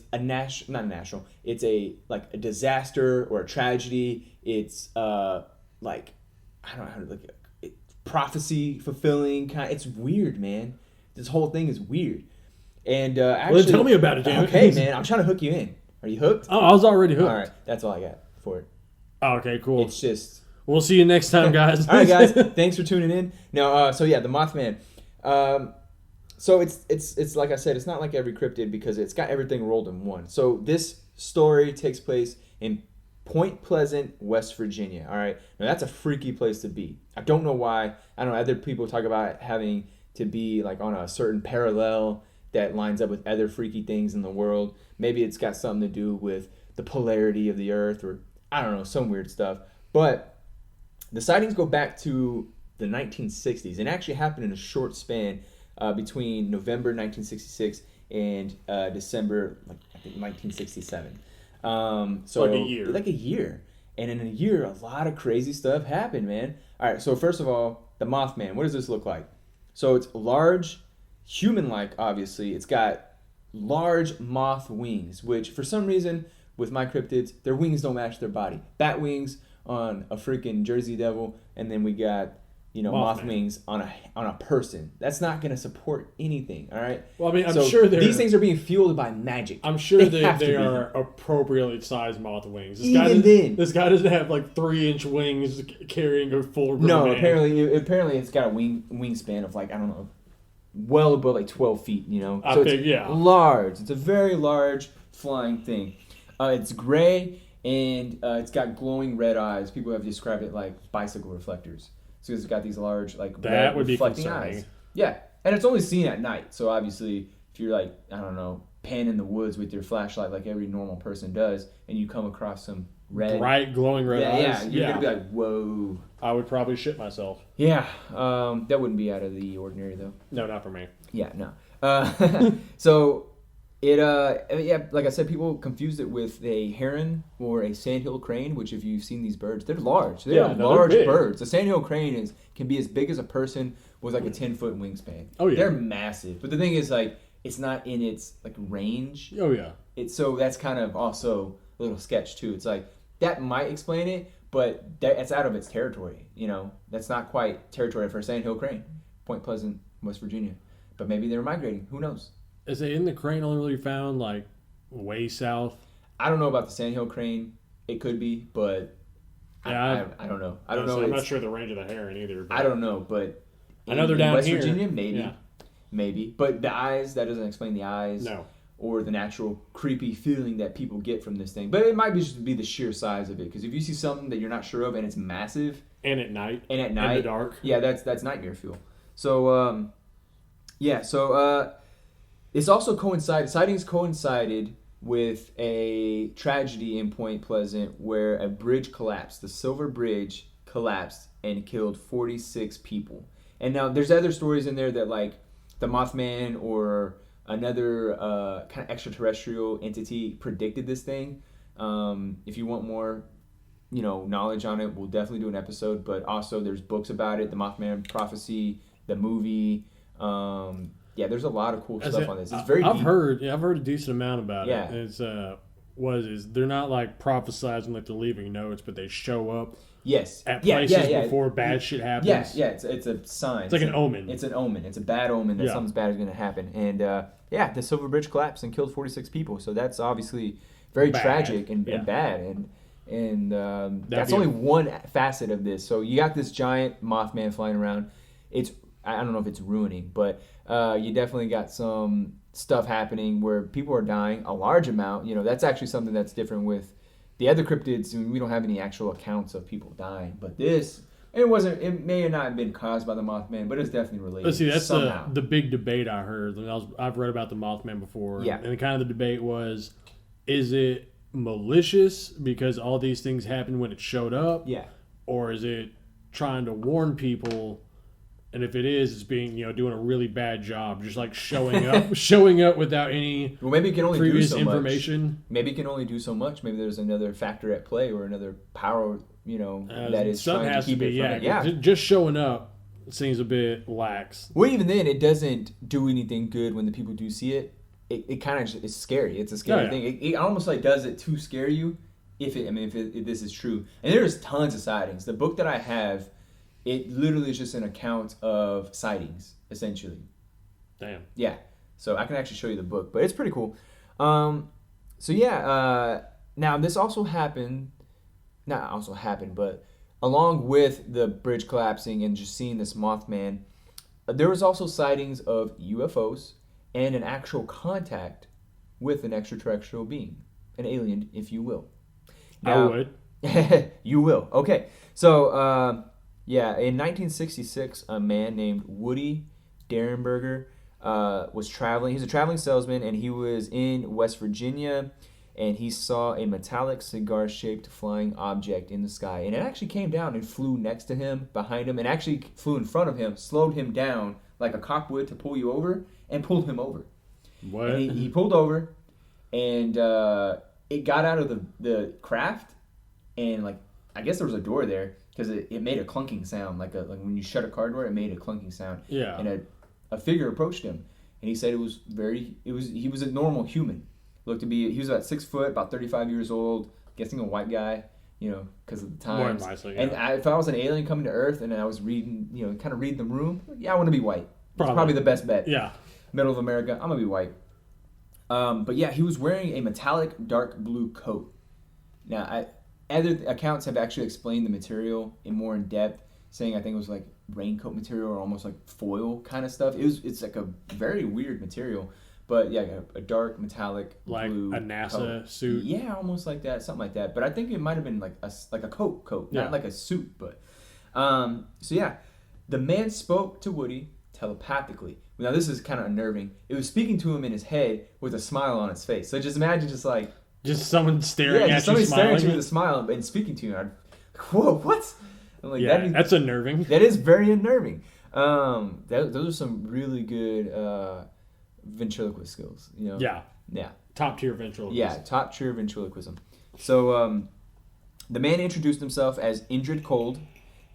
it's a disaster or a tragedy. It's I don't know how to look at it. Prophecy fulfilling kind. It's weird, man. This whole thing is weird. And actually, well, tell me about it, Dan. Okay, man. I'm trying to hook you in. Are you hooked? Oh, I was already hooked. All right. That's all I got for it. Oh, okay, cool. It's just... We'll see you next time, guys. All right, guys. Thanks for tuning in. Now, the Mothman. So it's like I said, it's not like every cryptid because it's got everything rolled in one. So this story takes place in Point Pleasant, West Virginia. All right. Now, that's a freaky place to be. I don't know why. I don't know. Other people talk about having to be like on a certain parallel that lines up with other freaky things in the world. Maybe it's got something to do with the polarity of the earth or, I don't know, some weird stuff. But the sightings go back to the 1960s and actually happened in a short span between November 1966 and December, I think 1967. So like a year. Like a year. And in a year, a lot of crazy stuff happened, man. All right, so first of all, the Mothman. What does this look like? So it's large, human-like, obviously. It's got large moth wings, which for some reason, with my cryptids, their wings don't match their body. Bat wings on a freaking Jersey Devil, and then we got, moth wings on a person. That's not going to support anything, all right? Well, I mean, I'm sure these things are being fueled by magic. I'm sure they are appropriately sized moth wings. This guy doesn't have like 3-inch wings carrying a full. No, apparently it's got a wingspan of like, I don't know, well above like 12 feet. So it's large. It's a very large flying thing. It's gray and it's got glowing red eyes. People have described it like bicycle reflectors. So it's got these large, like, red reflecting eyes. Yeah, and it's only seen at night. So obviously, if you're like, I don't know, panning the woods with your flashlight like every normal person does, and you come across some bright glowing red eyes, you're gonna be like, whoa. I would probably shit myself. Yeah, that wouldn't be out of the ordinary though. No, not for me. Yeah, no. So it, like I said, people confused it with a heron or a sandhill crane, which if you've seen these birds, they're large. They're large birds. A sandhill crane can be as big as a person with like a 10-foot wingspan. Oh yeah, they're massive. But the thing is, like, it's not in its like range. Oh yeah. So that's kind of also a little sketch too. It's like that might explain it, but it's out of its territory. That's not quite territory for a sandhill crane. Point Pleasant, West Virginia. But maybe they were migrating. Who knows? Is it in the crane only really found like way south? I don't know about the sandhill crane. It could be, but I don't know. I don't know. I'm not sure the range of the heron either. I don't know, but I know they're down West here. Virginia, maybe. But the eyes, that doesn't explain the eyes. No. Or the natural creepy feeling that people get from this thing. But it might just be the sheer size of it. Because if you see something that you're not sure of and it's massive. And at night. In the dark. Yeah, that's nightmare fuel. So, it's also sightings coincided with a tragedy in Point Pleasant where a bridge collapsed. The Silver Bridge collapsed and killed 46 people. And now there's other stories in there that like the Mothman or another kind of extraterrestrial entity predicted this thing. If you want more, knowledge on it, we'll definitely do an episode. But also there's books about it, the Mothman prophecy, the movie. There's a lot of cool stuff on this. It's very I've heard a decent amount about it. It's they're not like prophesizing like they're leaving notes, but they show up at places before bad shit happens. It's a sign. It's like an omen. It's an omen. It's a bad omen that something bad is going to happen. And the Silver Bridge collapsed and killed 46 people. So that's obviously very tragic and bad. And that's only one facet of this. So you got this giant Mothman flying around. I don't know if it's ruining, but you definitely got some stuff happening where people are dying, a large amount. That's actually something that's different with the other cryptids. We don't have any actual accounts of people dying, but this, it may have not been caused by the Mothman, but it's definitely related. Let's see, that's the big debate I heard. I've read about the Mothman before, and kind of the debate was, is it malicious because all these things happened when it showed up, or is it trying to warn people? And if it is, it's being, doing a really bad job, just like showing up without any maybe it can only previous do so information. Much. Maybe it can only do so much. Maybe there's another factor at play or another power, that is trying to keep it. Just showing up seems a bit lax. Well, even then, it doesn't do anything good when the people do see it. It kind of is scary. It's a scary thing. It almost like does it to scare you if this is true. And there's tons of sightings. The book that I have, it literally is just an account of sightings, essentially. Damn. Yeah. So I can actually show you the book, but it's pretty cool. Now this also happened, but along with the bridge collapsing and just seeing this Mothman, there was also sightings of UFOs and an actual contact with an extraterrestrial being, an alien, if you will. Now, I would. You will. Okay. So, in 1966, a man named Woody Derenberger was traveling. He's a traveling salesman, and he was in West Virginia, and he saw a metallic cigar-shaped flying object in the sky. And it actually came down and flew next to him, behind him, and actually flew in front of him, slowed him down like a cop would to pull you over, and pulled him over. What? And he pulled over, and it got out of the craft, and I guess there was a door there, because it made a clunking sound, like when you shut a car door, it made a clunking sound. Yeah. And a figure approached him, and he said he was a normal human. He was about 6 foot, about 35 years old, guessing a white guy, because of the times. More nicely, And if I was an alien coming to Earth and I was reading, kind of reading the room, I want to be white. It's probably the best bet. Yeah. Middle of America, I'm gonna be white. But he was wearing a metallic dark blue coat. Now, other accounts have actually explained the material in depth, saying I think it was like raincoat material or almost like foil kind of stuff. It's like a very weird material, but a dark metallic blue, like a NASA coat. suit. Yeah, almost like that, something like that. But I think it might have been like a coat, not like a suit. But the man spoke to Woody telepathically. Now this is kind of unnerving. It was speaking to him in his head with a smile on its face. So just imagine just someone staring at you, somebody staring at you with a smile and speaking to you. Whoa, what? I'm like, that's unnerving. That is very unnerving. Those are some really good ventriloquist skills. Yeah. Top tier ventriloquism. Yeah, top tier ventriloquism. So the man introduced himself as Indrid Cold,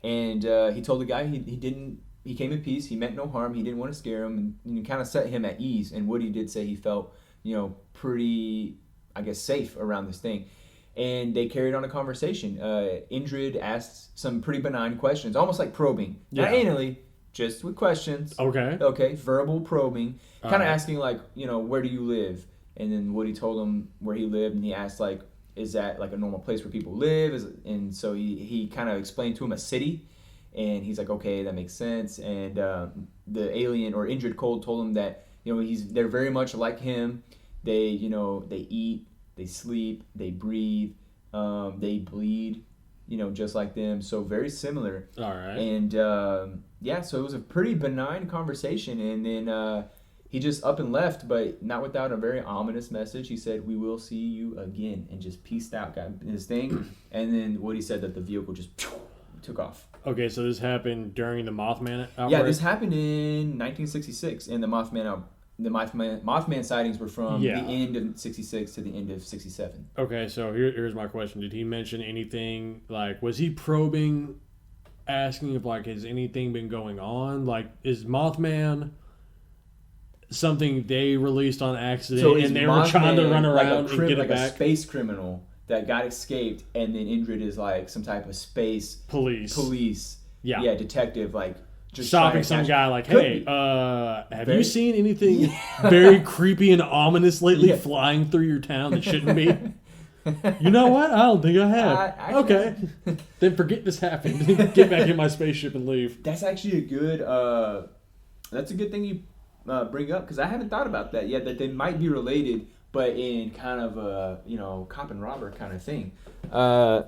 and he told the guy he came in peace. He meant no harm. He didn't want to scare him, and kind of set him at ease. And Woody did say he felt, pretty, I guess, safe around this thing. And they carried on a conversation. Indrid asked some pretty benign questions, almost like probing. Not anally, just with questions. Okay, verbal probing. Kind of asking, where do you live? And then Woody told him where he lived, and he asked, is that, a normal place where people live? And so he kind of explained to him a city, and he's like, okay, that makes sense. And the alien, or Indrid Cold, told him that, they're very much like him. They, they eat, they sleep, they breathe, they bleed, just like them. So very similar. All right. And so it was a pretty benign conversation. And then he just up and left, but not without a very ominous message. He said, "We will see you again," and just peaced out, got his thing. And then Woody said that the vehicle just took off. Okay, so this happened during the Mothman outbreak? Yeah, this happened in 1966, and the Mothman sightings were from the end of 66 to the end of 67. Okay, so here's my question. Did he mention anything, like, was he probing, asking if, like, has anything been going on? Like, is Mothman something they released on accident and they were trying to run around and get it back? A space criminal that got escaped, and then Indrid is like some type of space police, detective, like just stopping some guy, like, hey, have you seen anything very creepy and ominous lately flying through your town that shouldn't be? You know what? I don't think I have. Okay, then forget this happened. Get back in my spaceship and leave. That's actually a good. That's a good thing you bring up, because I haven't thought about that yet. That they might be related, but in kind of a cop and robber kind of thing. So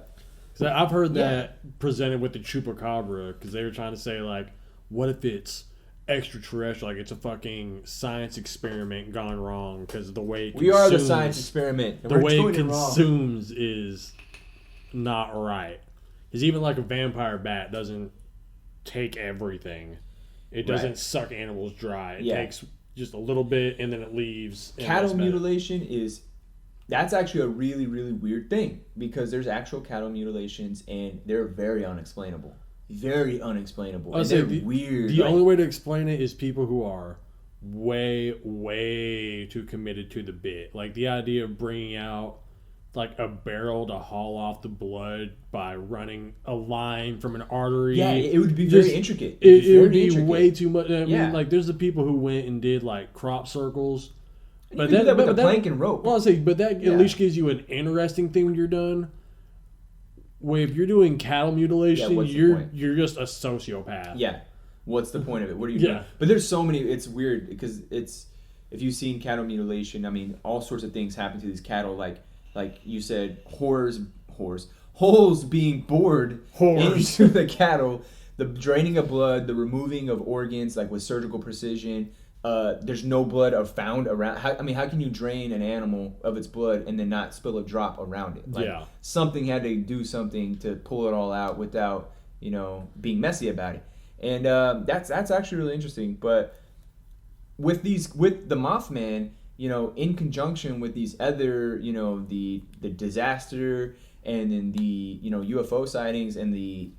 I've heard that presented with the chupacabra, because they were trying to say, like, what if it's extraterrestrial? Like, it's a fucking science experiment gone wrong, because the way it we are the science experiment. The way it consumes is not right. Because even like a vampire bat doesn't take everything. It doesn't suck animals dry. It takes just a little bit, and then it leaves. Cattle mutilation that's actually a really, really weird thing, because there's actual cattle mutilations, and they're very unexplainable. Very unexplainable. And they're weird. The only way to explain it is people who are way, way too committed to the bit. Like, the idea of bringing out like a barrel to haul off the blood by running a line from an artery. Yeah, it would be very intricate. It would be way too much. I mean, like, there's the people who went and did like crop circles. But you can do that with a plank and rope. Well, I'll say, but that at least gives you an interesting thing when you're done. Where if you're doing cattle mutilation, you're just a sociopath. Yeah. What's the point of it? What are you doing? But there's so many. It's weird because if you've seen cattle mutilation, I mean, all sorts of things happen to these cattle. Like you said, holes being bored into the cattle, the draining of blood, the removing of organs, like with surgical precision. There's no blood found around. How can you drain an animal of its blood and then not spill a drop around it? Like, something had to do something to pull it all out without being messy about it. And that's actually really interesting. But with the Mothman, in conjunction with these other, the disaster, and then the UFO sightings and the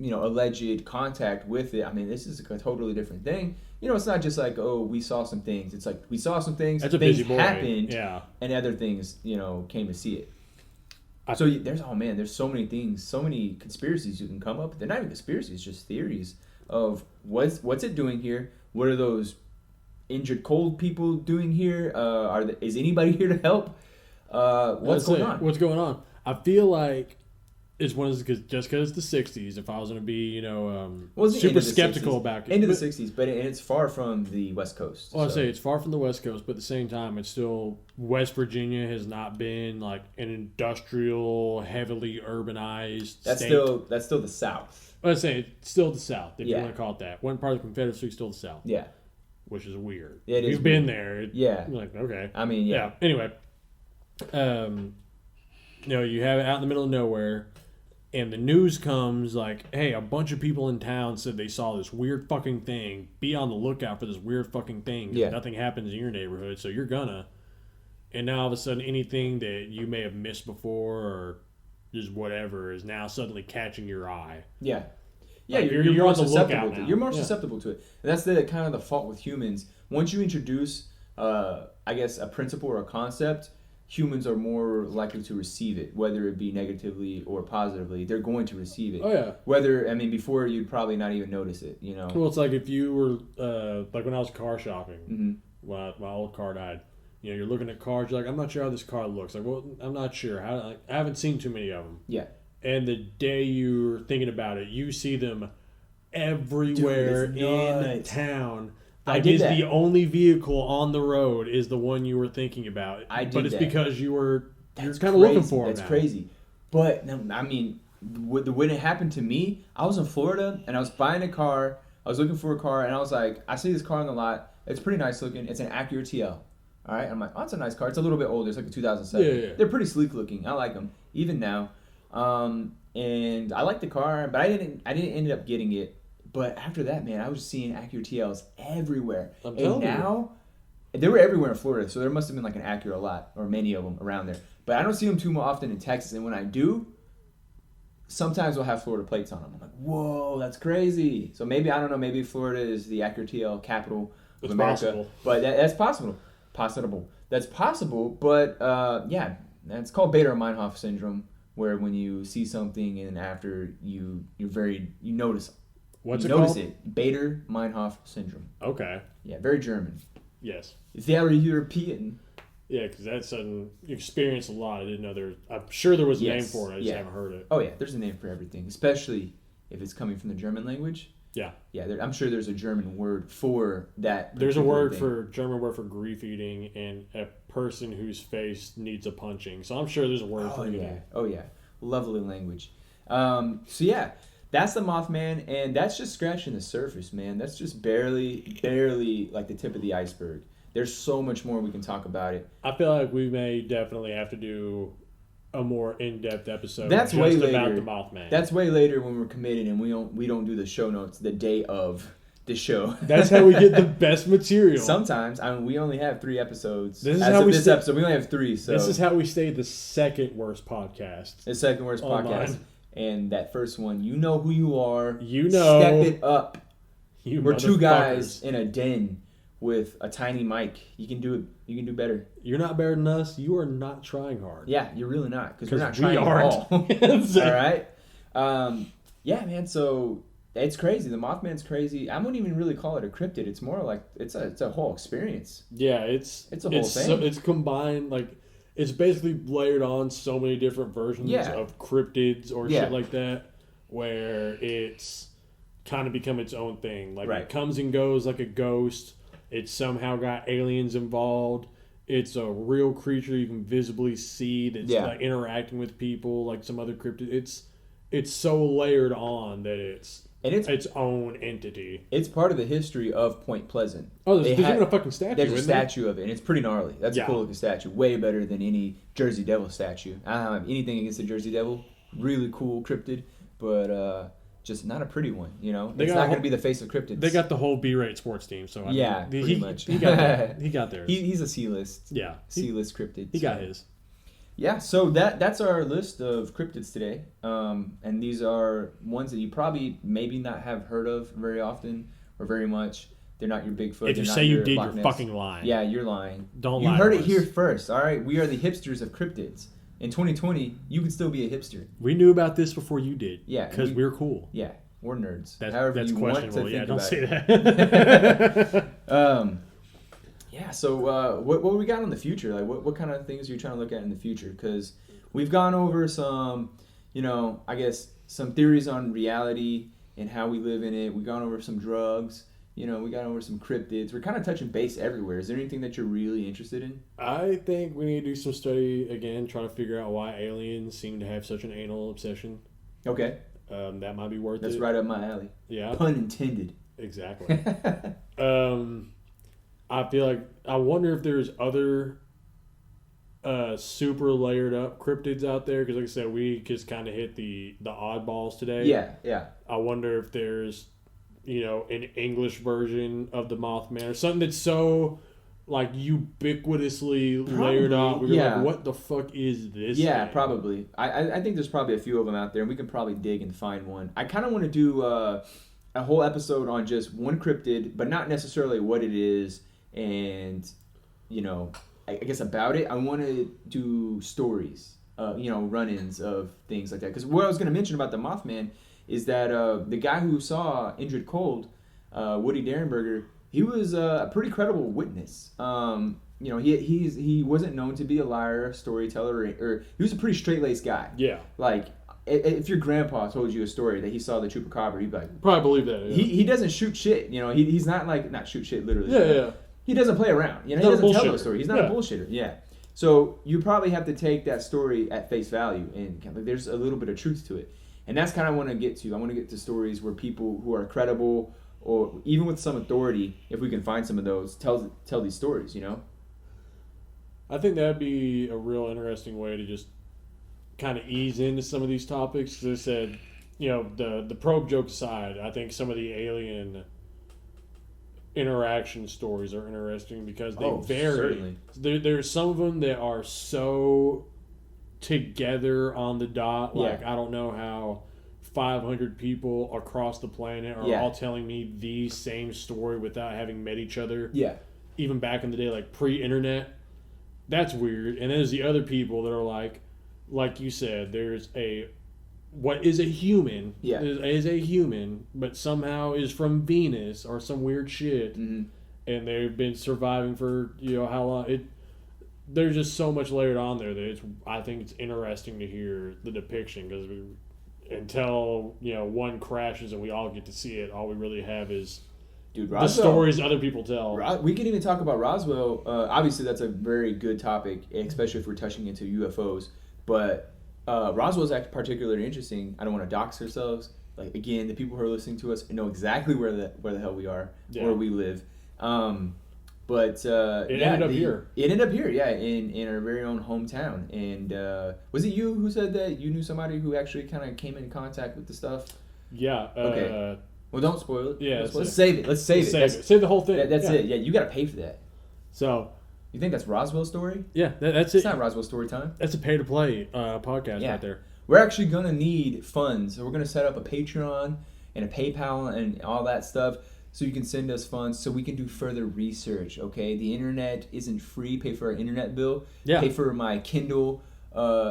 alleged contact with it. I mean, this is a totally different thing. It's not just like, oh, we saw some things. It's like we saw some things. That's things happened, and other things, came to see it. So there's so many things, so many conspiracies you can come up with. They're not even conspiracies, just theories of what's it doing here? What are those injured cold people doing here? Is anybody here to help? What's going on? What's going on? I feel like it's just because it's the 60s. If I was going to be, super skeptical about it. Into the 60s, but it's far from the West Coast. Well, I say it's far from the West Coast, but at the same time, it's still West Virginia has not been like an industrial, heavily urbanized state. That's still the South. I say it's still the South, if you want to call it that. One part of the Confederacy is still the South. Yeah. Which is weird. Yeah, it is. You've been there. Yeah. You're like, okay. I mean, yeah. Anyway, you have it out in the middle of nowhere. And the news comes like, hey, a bunch of people in town said they saw this weird fucking thing. Be on the lookout for this weird fucking thing. Yeah. Nothing happens in your neighborhood, so you're gonna. And now all of a sudden, anything that you may have missed before or just whatever is now suddenly catching your eye. Yeah. Yeah, like you're more susceptible to it. You're more susceptible to it. And that's the kind of the fault with humans. Once you introduce, I guess, a principle or a concept, humans are more likely to receive it, whether it be negatively or positively. They're going to receive it. Oh, yeah. Before you'd probably not even notice it, Well, it's like if you were, like when I was car shopping, when my old car died, you're looking at cars, you're like, I'm not sure how this car looks. Like, well, I'm not sure. I haven't seen too many of them. Yeah. And the day you're thinking about it, you see them everywhere in town. Like, it's the only vehicle on the road is the one you were thinking about. But it's because you're kind of looking for it. That's crazy. But, I mean, when it happened to me, I was in Florida, and I was buying a car. I was looking for a car, and I was like, I see this car on the lot. It's pretty nice looking. It's an Acura TL. All right? I'm like, oh, it's a nice car. It's a little bit older. It's like a 2007. Yeah. They're pretty sleek looking. I like them, even now. and I liked the car, but I didn't end up getting it. But after that, man, I was seeing Acura TLs everywhere. And now, they were everywhere in Florida, so there must have been like an Acura lot, or many of them around there. But I don't see them too often in Texas, and when I do, sometimes they'll have Florida plates on them. I'm like, whoa, that's crazy. So maybe, I don't know, maybe Florida is the Acura TL capital of America. Possible. But that's possible. That's possible, but yeah, that's called Bader-Meinhof syndrome, where when you see something and after you notice it. What's it called? Notice it. Bader-Meinhof syndrome. Okay. Yeah, very German. Yes. Very European. Yeah, because that's an experience a lot. I didn't know I'm sure there was a name for it. I just haven't heard it. Oh, yeah. There's a name for everything, especially if it's coming from the German language. Yeah. Yeah, I'm sure there's a German word for that. There's a German word for grief eating and a person whose face needs a punching. So I'm sure there's a word for eating. Oh, yeah. Lovely language. So, yeah. That's the Mothman, and that's just scratching the surface, man. That's just barely like the tip of the iceberg. There's so much more we can talk about it. I feel like we may definitely have to do a more in-depth episode about the Mothman. That's way later when we're committed and we don't do the show notes the day of the show. That's how we get the best material. Sometimes, we only have 3 episodes. This episode, we only have 3. So this is how we stay the second worst podcast. The second worst podcast. And that first one, you know who you are. You know. Step it up. We're 2 guys in a den with a tiny mic. You can do it. You can do better. You're not better than us. You are not trying hard. Yeah, you're really not. Because we're not trying at all. All right? Yeah, man. So it's crazy. The Mothman's crazy. I wouldn't even really call it a cryptid. It's more like it's a whole experience. Yeah, it's a whole thing. So, it's combined, like... It's basically layered on so many different versions of cryptids or shit like that, where it's kind of become its own thing. Like it comes and goes like a ghost. It's somehow got aliens involved. It's a real creature you can visibly see that's like interacting with people like some other cryptid. It's so layered on that it's its own entity. It's part of the history of Point Pleasant. Oh, there's even a fucking statue. There's a statue of it, and it's pretty gnarly. That's a cool looking statue. Way better than any Jersey Devil statue. I don't have anything against the Jersey Devil. Really cool cryptid, but just not a pretty one. You know, it's not going to be the face of cryptids. They got the whole B-rate sports team, so pretty much. He got that. He got theirs. He's a C-list. Yeah, C-list cryptid. He got his. Yeah, so that's our list of cryptids today, and these are ones that you probably maybe not have heard of very often or very much. They're not your Bigfoot. If you say you did, you're fucking lying. Yeah, you're lying. Don't lie. You heard it here first. All right, we are the hipsters of cryptids. In 2020, you can still be a hipster. We knew about this before you did. Yeah, because we're cool. Yeah, we're nerds. That's questionable. Yeah, don't say that. Yeah, so what we got in the future? Like, what kind of things are you trying to look at in the future? Because we've gone over some, I guess, some theories on reality and how we live in it. We've gone over some drugs. We got over some cryptids. We're kind of touching base everywhere. Is there anything that you're really interested in? I think we need to do some study again, trying to figure out why aliens seem to have such an anal obsession. Okay. That might be worth That's right up my alley. Yeah. Pun intended. Exactly. I wonder if there's other super layered up cryptids out there, because like I said, we just kind of hit the oddballs today. Yeah. I wonder if there's an English version of the Mothman or something that's so like ubiquitously layered up. We're like, what the fuck is this? Yeah, thing? probably. I think there's probably a few of them out there, and we can probably dig and find one. I kind of want to do a whole episode on just one cryptid, but not necessarily what it is, and I guess about it. I want to do stories, run-ins of things like that. Because what I was going to mention about the Mothman is that the guy who saw Indrid Cold, Woody Derenberger, he was a pretty credible witness. He wasn't known to be a liar, storyteller, or he was a pretty straight-laced guy. Yeah. Like, if your grandpa told you a story that he saw the chupacabra, you'd be like... Probably believe that, yeah. He doesn't shoot shit, he's not like... Not shoot shit, literally. Yeah. He doesn't play around. He doesn't tell those stories. He's not a bullshitter. Yeah. So you probably have to take that story at face value, and there's a little bit of truth to it. And that's kind of what I want to get to. I want to get to stories where people who are credible, or even with some authority, if we can find some of those, tell these stories, I think that'd be a real interesting way to just kind of ease into some of these topics. Because I said, the probe joke aside, I think some of the alien interaction stories are interesting because they vary. There's some of them that are so together on the dot. Like, I don't know how 500 people across the planet are all telling me the same story without having met each other. Yeah. Even back in the day, like pre-internet. That's weird. And there's the other people that are like you said, there's what is a human is a human, but somehow is from Venus or some weird shit, and they've been surviving for how long. There's just so much layered on there that I think it's interesting to hear the depiction because until one crashes and we all get to see it, all we really have is the stories other people tell. We can even talk about Roswell. Obviously, that's a very good topic, especially if we're touching into UFOs, but. Roswell's actually particularly interesting. I don't want to dox ourselves. Like, again, the people who are listening to us know exactly where the hell we are, where we live. But it ended up here. It ended up here, in our very own hometown. And was it you who said that you knew somebody who actually kind of came in contact with the stuff? Yeah. Okay. Well, don't spoil it. Yeah. Let's save it. Let's save it. Save the whole thing. That's it. Yeah, you got to pay for that. So. You think that's Roswell's story? Yeah, that's it. It's not Roswell's story time. That's a pay-to-play podcast right there. We're actually going to need funds. So we're going to set up a Patreon and a PayPal and all that stuff so you can send us funds so we can do further research, okay? The internet isn't free. Pay for our internet bill. Yeah. Pay for my Kindle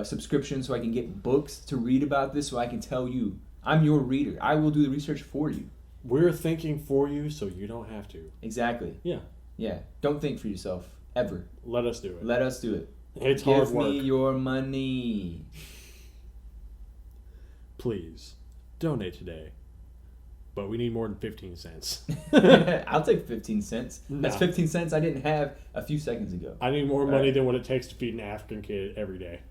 subscription so I can get books to read about this so I can tell you. I'm your reader. I will do the research for you. We're thinking for you so you don't have to. Exactly. Yeah. Yeah. Don't think for yourself. Ever. Let us do it. Let us do it. It's hard work. Give me your money. Please, donate today. But we need more than 15 cents. I'll take 15 cents. Nah. That's 15 cents I didn't have a few seconds ago. I need more money than what it takes to feed an African kid every day.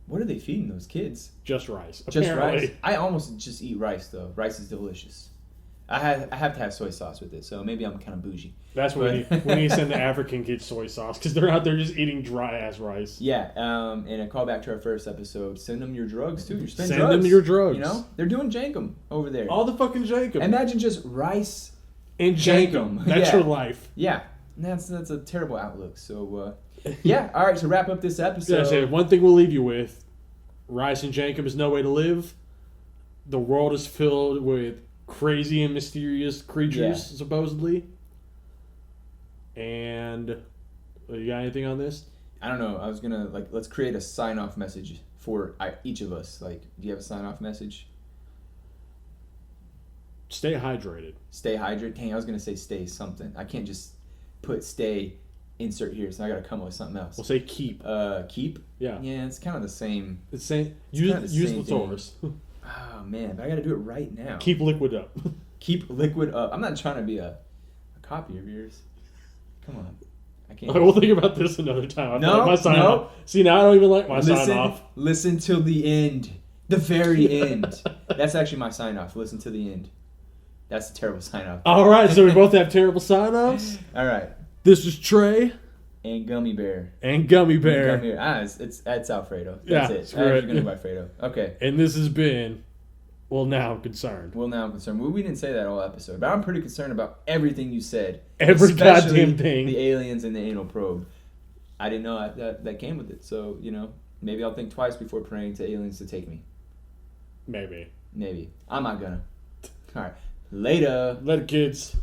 What are they feeding those kids? Just rice. Just rice? I almost just eat rice, though. Rice is delicious. I have to have soy sauce with it, so maybe I'm kind of bougie. That's when you send the African kids soy sauce because they're out there just eating dry ass rice. Yeah, and a callback to our first episode. Send them your drugs too. Send them your drugs. They're doing jankum over there. All the fucking jankum. Imagine just rice and jankum. That's your life. Yeah, that's a terrible outlook. So yeah, all right. To wrap up this episode, one thing we'll leave you with: rice and jankum is no way to live. The world is filled with crazy and mysterious creatures, supposedly. And you got anything on this? I don't know. I was gonna let's create a sign-off message for each of us. Like, do you have a sign-off message? Stay hydrated. Stay hydrated. Dang, I was gonna say stay something. I can't just put stay insert here, so I gotta come up with something else. We'll say keep. Keep. Yeah. Yeah, it's kind of the same. It's same. Use the Taurus. Oh man, but I gotta do it right now. Keep liquid up. Keep liquid up. I'm not trying to be a copy of yours. Come on. I can't. We'll think about this another time. My sign off. See, now I don't even like my sign off. Listen till the end. The very end. That's actually my sign off. Listen to the end. That's a terrible sign off. All right, so we both have terrible sign offs. All right. This is Trey. And Gummy Bear. It's Alfredo. That's it. I'm going to buy Fredo. Okay. And this has been Well, now I'm concerned. Well, we didn't say that all episode, but I'm pretty concerned about everything you said. Every goddamn thing. The aliens and the anal probe. I didn't know that came with it. So, maybe I'll think twice before praying to aliens to take me. Maybe. I'm not gonna. All right. Later. Later, kids.